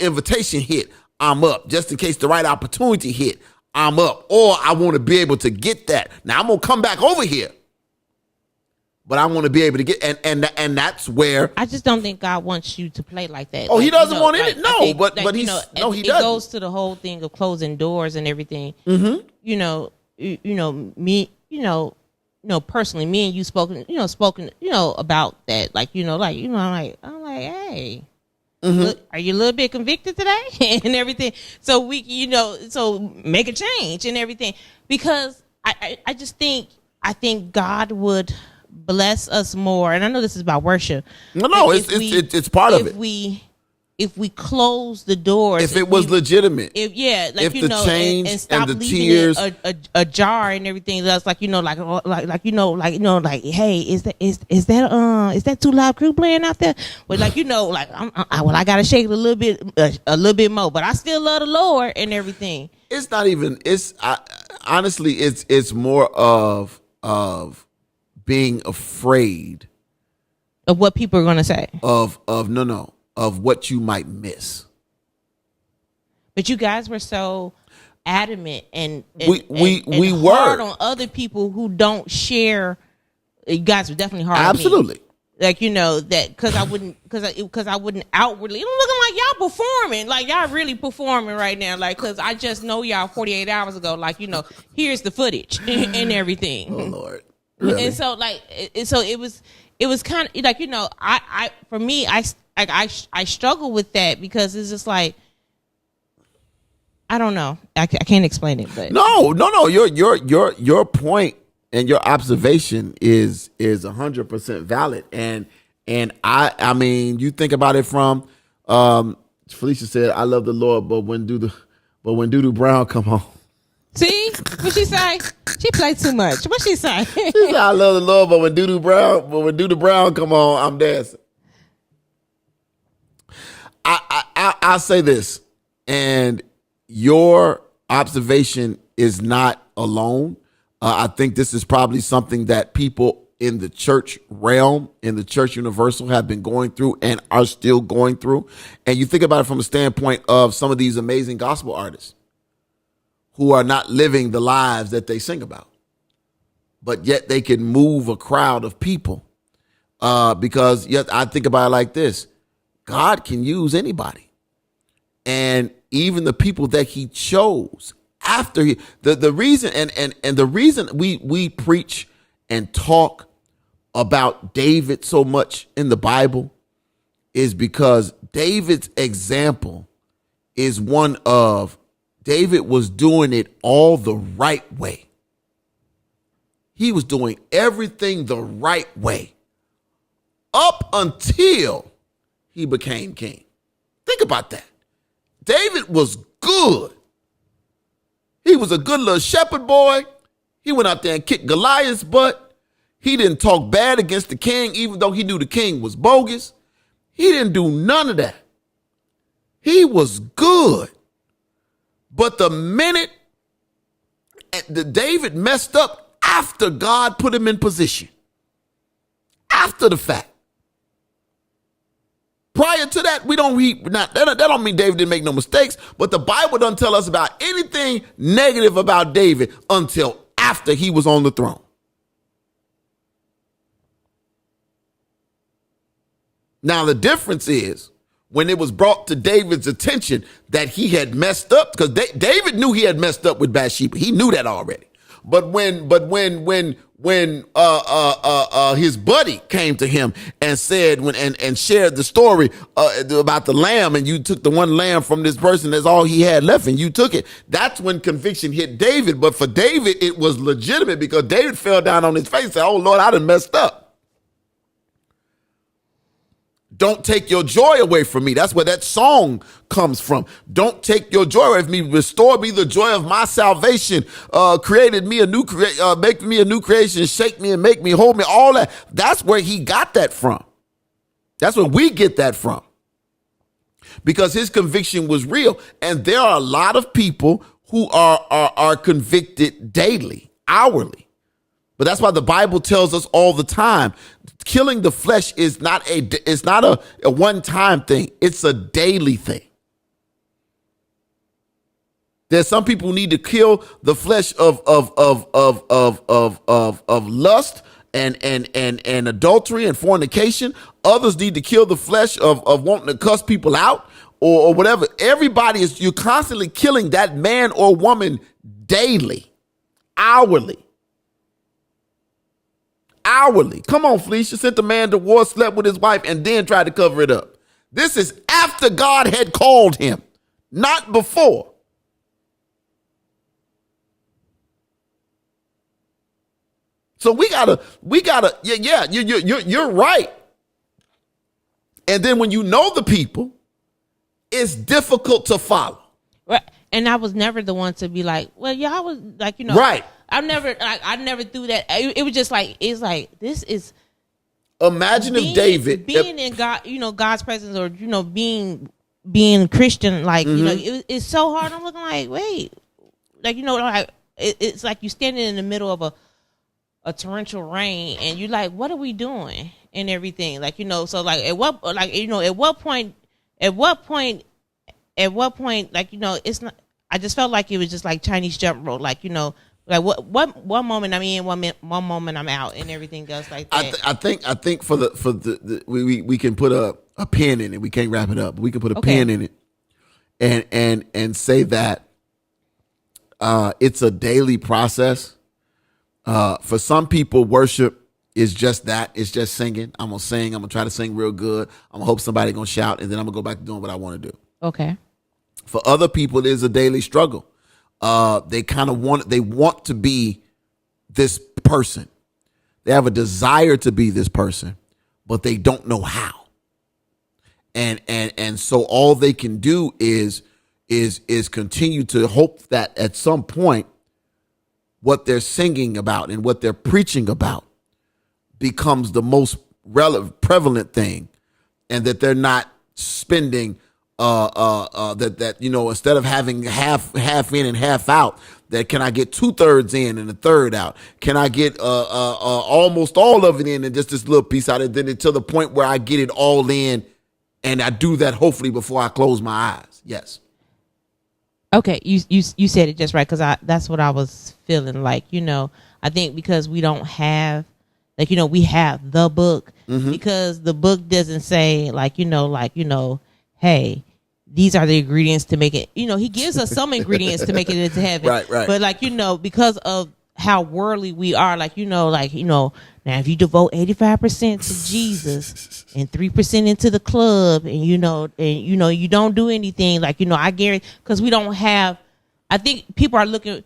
invitation hit, I'm up. Just in case the right opportunity hit, I'm up. Or I want to be able to get that. Now I'm gonna come back over here, but I want to be able to get, and that's where I just don't think God wants you to play like that. Oh, like, he doesn't want like, it. No, think, but like, he's you know, no, he it doesn't. goes to the whole thing of closing doors and everything. Mm-hmm. You know, personally, me and you spoken about that, like, I'm like, hey, are you a little bit convicted today and everything? So we, so make a change and everything, because I just think, God would bless us more. And I know this is about worship. No, it's part of it. If we close the doors, if it was legitimate, if the change and stop and the leaving tears, it ajar and everything, that's like, hey, is that Too Loud crew playing out there? But I gotta shake it a little bit more, but I still love the Lord and everything. It's not even. Honestly, it's more of being afraid of what people are gonna say. Of what you might miss. But you guys were so adamant and we hard were on other people who don't share. You guys were definitely hard. Absolutely. On me. Like, that because I wouldn't outwardly. It looking like y'all performing, like y'all really performing right now. Like, because I just know y'all 48 hours ago. Like, here's the footage and everything. Oh Lord. Really? And so it was kind of like, for me, I struggle with that, because it's just like, I don't know. I can't explain it, but no. Your point and your observation is 100% valid. And I mean, you think about it from Felicia said, I love the Lord, but when Doo-Doo Brown come home. See what she say? She played too much. What she say? She said, I love the Lord, but when Doo-Doo Brown come on, I'm dancing. I'll say this, and your observation is not alone. I think this is probably something that people in the church realm, in the church universal, have been going through and are still going through. And you think about it from a standpoint of some of these amazing gospel artists who are not living the lives that they sing about, but yet they can move a crowd of people. Because yet I think about it like this: God can use anybody. And even the people that he chose after the reason and the reason we preach and talk about David so much in the Bible is because David's example is one of David was doing it all the right way. He was doing everything the right way up until he became king. Think about that. David was good. He was a good little shepherd boy. He went out there and kicked Goliath's butt. He didn't talk bad against the king, even though he knew the king was bogus. He didn't do none of that. He was good. But the minute that David messed up after God put him in position, after the fact, prior to that, that don't mean David didn't make no mistakes, but the Bible doesn't tell us about anything negative about David until after he was on the throne. Now, the difference is when it was brought to David's attention that he had messed up, because David knew he had messed up with Bathsheba. He knew that already. But when his buddy came to him and said and shared the story about the lamb, and you took the one lamb from this person, that's all he had left, and you took it, that's when conviction hit David. But for David, it was legitimate, because David fell down on his face and said, oh Lord, I done messed up. Don't take your joy away from me. That's where that song comes from. Don't take your joy away from me. Restore me the joy of my salvation. Created me a new make me a new creation. Shake me and make me, hold me. All that. That's where he got that from. That's where we get that from. Because his conviction was real. And there are a lot of people who are convicted daily, hourly. But that's why the Bible tells us all the time, killing the flesh is not a one-time thing. It's a daily thing. There's some people who need to kill the flesh of lust and adultery and fornication. Others need to kill the flesh of wanting to cuss people out or whatever. You're constantly killing that man or woman daily, Hourly. Come on, Felicia. Sent the man to war, slept with his wife, and then tried to cover it up. This is after God had called him, not before. So we gotta, you're right. And then when you know the people, it's difficult to follow. Right. And I was never the one to be like, well, y'all was like, right. I never threw that. It was just like, it's like, this is. Imagine if David. Being in God, God's presence, or, being Christian, like, it's so hard. I'm looking like, wait, like, it's like you standing in the middle of a torrential rain, and you're like, what are we doing and everything, like, so like at what point, like, it's not. I just felt like it was just like Chinese jump rope, like, like what one moment I'm in, one moment I'm out, and everything else like that. I think for the we can put a pin in it. We can't wrap it up, but we can put a pin in it, and say that it's a daily process. For some people, worship is just that. It's just singing. I'm going to sing. I'm going to try to sing real good. I'm going to hope somebody going to shout, and then I'm going to go back to doing what I want to do. Okay. For other people, it is a daily struggle. They kind of want to be this person. They have a desire to be this person, but they don't know how. And so all they can do is continue to hope that at some point what they're singing about and what they're preaching about becomes the most prevalent thing, and that they're not spending instead of having half in and half out, that can I get 2/3 in and 1/3 out? Can I get almost all of it in and just this little piece out, and then to the point where I get it all in, and I do that hopefully before I close my eyes. Yes. Okay, you said it just right, because that's what I was feeling like. I think because we don't have, like, we have the book, because the book doesn't say hey, these are the ingredients to make it. He gives us some ingredients to make it into heaven. Right. But because of how worldly we are, now if you devote 85% to Jesus and 3% into the club, and you don't do anything, I guarantee, because we don't have. I think people are looking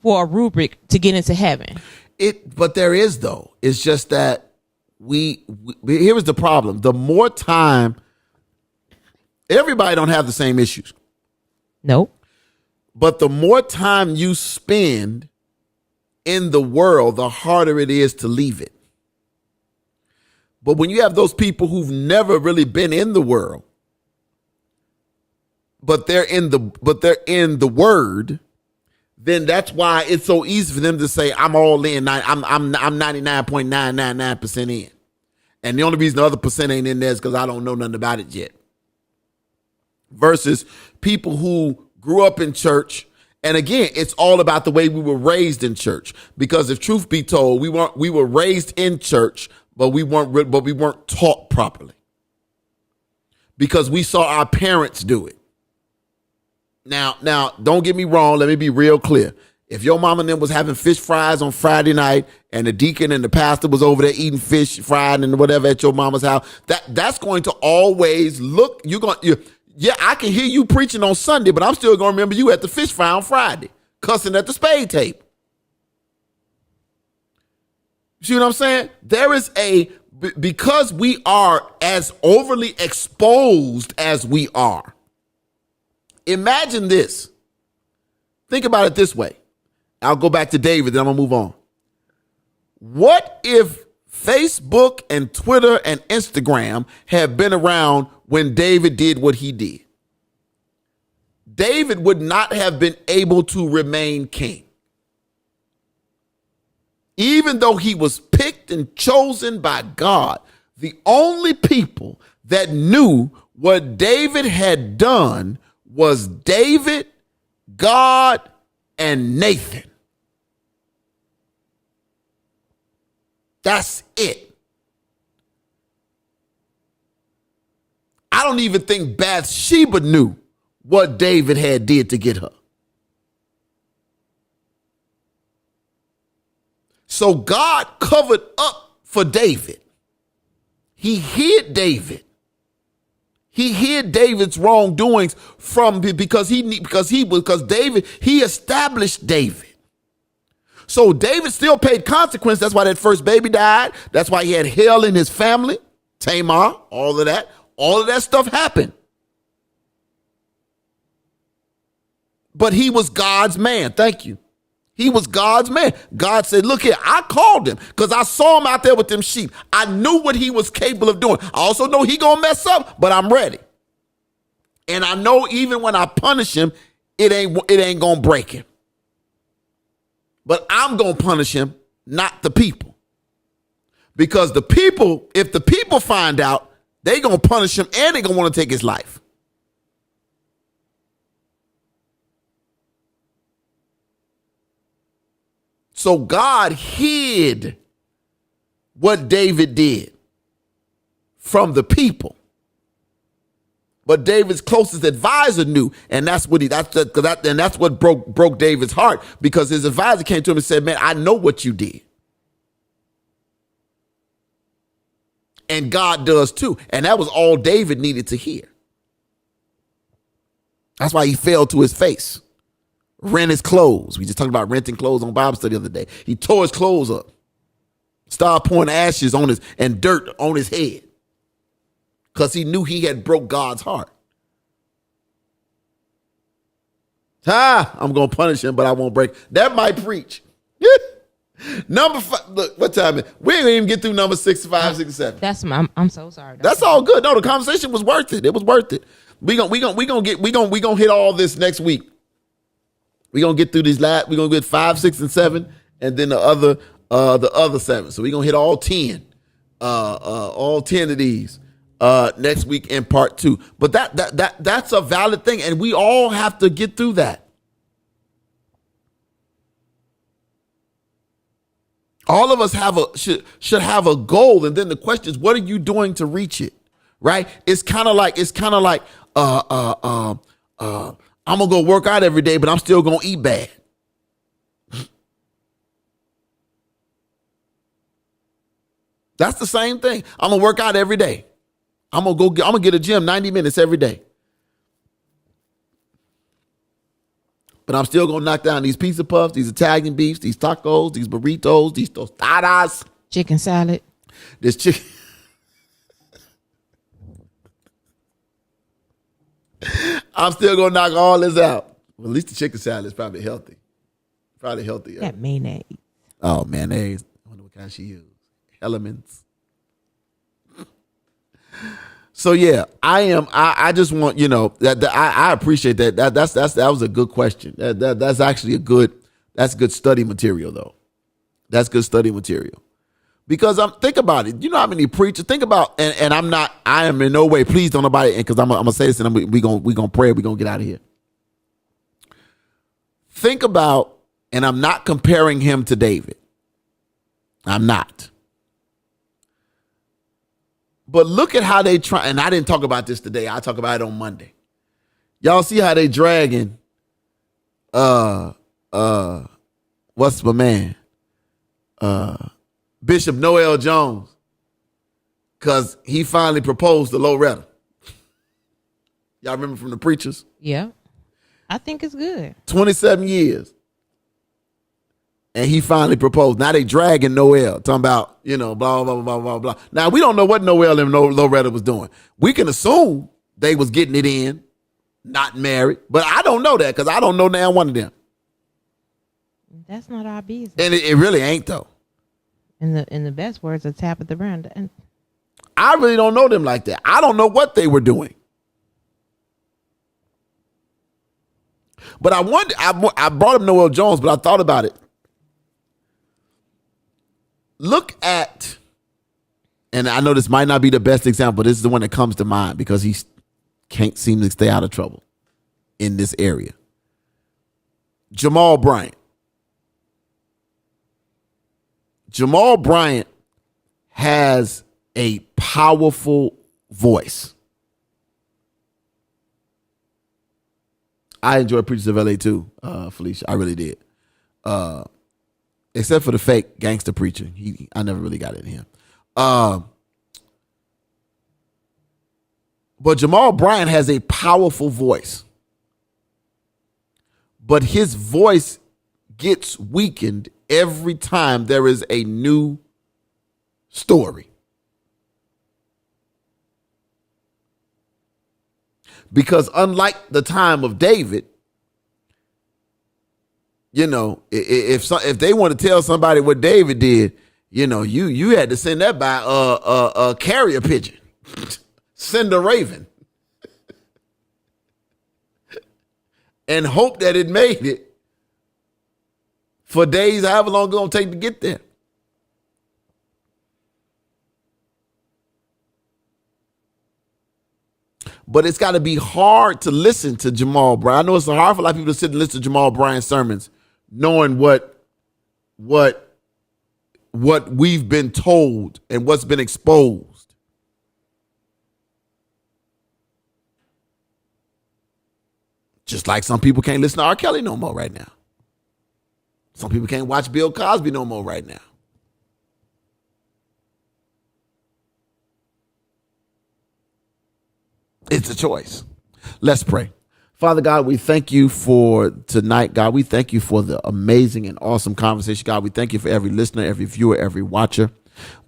for a rubric to get into heaven. But there is, though. It's just that we here was the problem. The more time. Everybody don't have the same issues. Nope. But the more time you spend in the world, the harder it is to leave it. But when you have those people who've never really been in the world, but they're in the word, then that's why it's so easy for them to say, I'm all in. I'm 99.999% in. And the only reason the other percent ain't in there is because I don't know nothing about it yet. Versus people who grew up in church. And again, it's all about the way we were raised in church. Because if truth be told, we were raised in church, but we weren't taught properly. Because we saw our parents do it. Now, don't get me wrong. Let me be real clear. If your mama and them was having fish fries on Friday night, and the deacon and the pastor was over there eating fish fried and whatever at your mama's house, that's going to always look. Yeah, I can hear you preaching on Sunday, but I'm still going to remember you at the fish fry on Friday, cussing at the spade table. See what I'm saying? There is because we are as overly exposed as we are. Imagine this. Think about it this way. I'll go back to David, then I'm going to move on. What if Facebook and Twitter and Instagram had been around when David did what he did? David would not have been able to remain king. Even though he was picked and chosen by God, the only people that knew what David had done was David, God, and Nathan. That's it. I don't even think Bathsheba knew what David had did to get her. So God covered up for David. He hid David. He hid David's wrongdoings because David, he established David. So David still paid consequence. That's why that first baby died. That's why he had hell in his family, Tamar, all of that. All of that stuff happened. But he was God's man. Thank you. He was God's man. God said, look here, I called him because I saw him out there with them sheep. I knew what he was capable of doing. I also know he gonna mess up, but I'm ready. And I know even when I punish him, it ain't gonna break him. But I'm gonna punish him, not the people. Because the people, if the people find out, they gonna punish him and they gonna want to take his life. So God hid what David did from the people. But David's closest advisor knew, and that's what broke David's heart, because his advisor came to him and said, man, I know what you did. And God does too. And that was all David needed to hear. That's why he fell to his face. Rent his clothes. We just talked about renting clothes on Bible study the other day. He tore his clothes up. Started pouring ashes on and dirt on his head. Because he knew he had broke God's heart. I'm going to punish him, but I won't break. That might preach. Number 5. Look, what time is it? We ain't gonna even get through number 6, 5, 6, 7. I'm so sorry. That's all good. No, the conversation was worth it. It was worth it. We gonna hit all this next week. We're gonna get through these we're gonna get 5, 6, and 7, and then the other 7. So we're gonna hit all 10. All 10 of these next week in part 2. But that's a valid thing, and we all have to get through that. All of us should have a goal, and then the question is, what are you doing to reach it? Right? It's kind of like I'm going to go work out every day, but I'm still going to eat bad. That's the same thing. I'm going to work out every day. I'm going to get a gym 90 minutes every day. But I'm still going to knock down these pizza puffs, these Italian beefs, these tacos, these burritos, these tostadas. Chicken salad. This chicken. I'm still going to knock all this out. Well, at least the chicken salad is probably healthy. Probably healthier. That mayonnaise. Oh, mayonnaise. I wonder what kind she used. Elements. So yeah, I just want, I appreciate that. That was a good question. That's actually that's good study material though. That's good study material. Because think about it. You know how many preachers think about, and I am in no way, please don't nobody, because I'm gonna say this and we gonna pray, we're gonna get out of here. Think about, and I'm not comparing him to David. I'm not. But look at how they try, and I didn't talk about this today. I'll talk about it on Monday. Y'all see how they dragging what's my man? Bishop Noel Jones. Because he finally proposed to Loretta. Y'all remember from the preachers? Yeah. I think it's good. 27 years. And he finally proposed. Now they dragging Noel, talking about, blah, blah, blah, blah, blah, blah. Now, we don't know what Noel and Loretta was doing. We can assume they was getting it in, not married. But I don't know that because I don't know now one of them. That's not our business. And it really ain't, though. In the best words of Tabitha Brown. And I really don't know them like that. I don't know what they were doing. But I brought up Noel Jones, but I thought about it. Look at, and I know this might not be the best example. This is the one that comes to mind because he can't seem to stay out of trouble in this area. Jamal Bryant. Jamal Bryant has a powerful voice. I enjoy Preachers of LA too, Felicia. I really did. except for the fake gangster preacher. I never really got it in him. But Jamal Bryant has a powerful voice. But his voice gets weakened every time there is a new story. Because unlike the time of David, you know, if they want to tell somebody what David did, you know, you had to send that by a carrier pigeon. Send a raven. And hope that it made it for days, however long it's going to take to get there. But it's got to be hard to listen to Jamal Bryant. I know it's hard for a lot of people to sit and listen to Jamal Bryant's sermons, knowing what we've been told and what's been exposed. Just like some people can't listen to R. Kelly no more right now. Some people can't watch Bill Cosby no more right now. It's a choice. Let's pray. Father God, we thank you for tonight, God. We thank you for the amazing and awesome conversation, God. We thank you for every listener, every viewer, every watcher.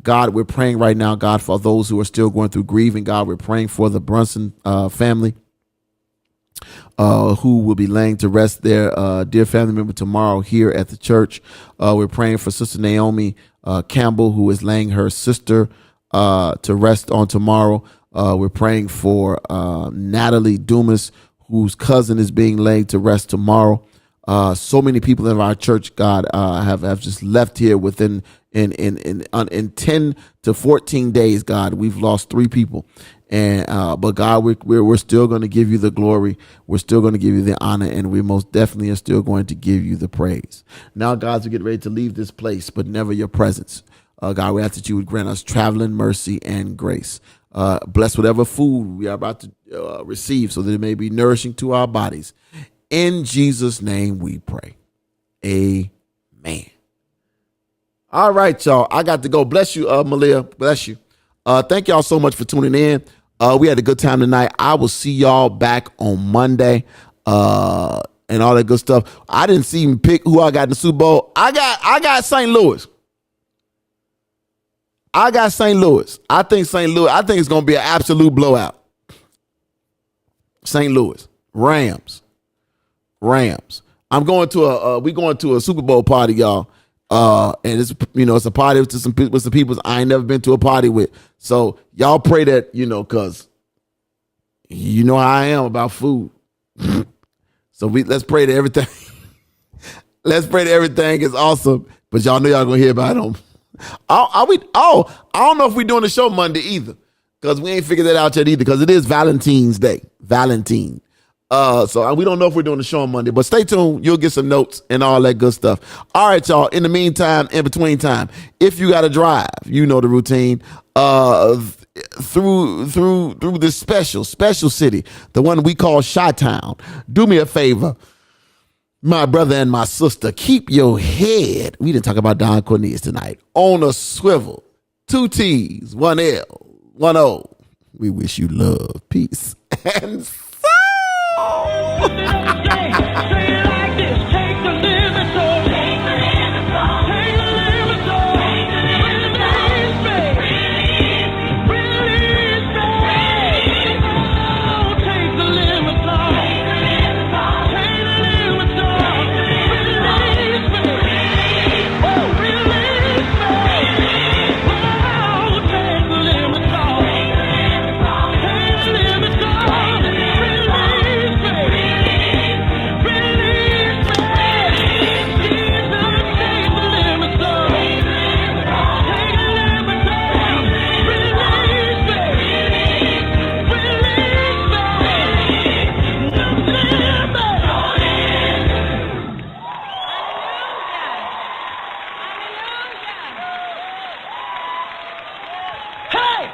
God, we're praying right now, God, for those who are still going through grieving. God, we're praying for the Brunson family. Who will be laying to rest their dear family member tomorrow here at the church. We're praying for Sister Naomi Campbell, who is laying her sister to rest on tomorrow. We're praying for Natalie Dumas, whose cousin is being laid to rest tomorrow. So many people in our church, God, have just left here within in 10 to 14 days, God. We've lost 3 people. And but God, we're still going to give you the glory. We're still going to give you the honor, and we most definitely are still going to give you the praise. Now, God, we get ready to leave this place, but never your presence. God, we ask that you would grant us traveling mercy and grace. Bless whatever food we are about to receive, so that it may be nourishing to our bodies. In Jesus' name, we pray. Amen. All right, y'all. I got to go. Bless you, Malia. Bless you. Thank y'all so much for tuning in. We had a good time tonight. I will see y'all back on Monday and all that good stuff. I didn't see even pick who I got in the Super Bowl. I got St. Louis. I got St. Louis. I think it's going to be an absolute blowout. St. Louis. Rams. I'm going to we going to a Super Bowl party, y'all. And it's, you know, it's a party with some people I ain't never been to a party with. So y'all pray that, you know, cause you know how I am about food. So let's pray that everything, is awesome. But y'all know y'all gonna hear about them. I don't know if we're doing the show Monday either, cause we ain't figured that out yet either, cause it is Valentine's Day. So we don't know if we're doing the show on Monday, but stay tuned. You'll get some notes and all that good stuff. All right, y'all. In the meantime, in between time, if you got to drive, you know the routine. Through this special city, the one we call Chi-Town. Do me a favor, my brother and my sister. Keep your head. We didn't talk about Don Cornelius tonight. On a swivel. 2 T's, 1 L, 1 O. We wish you love, peace, and Say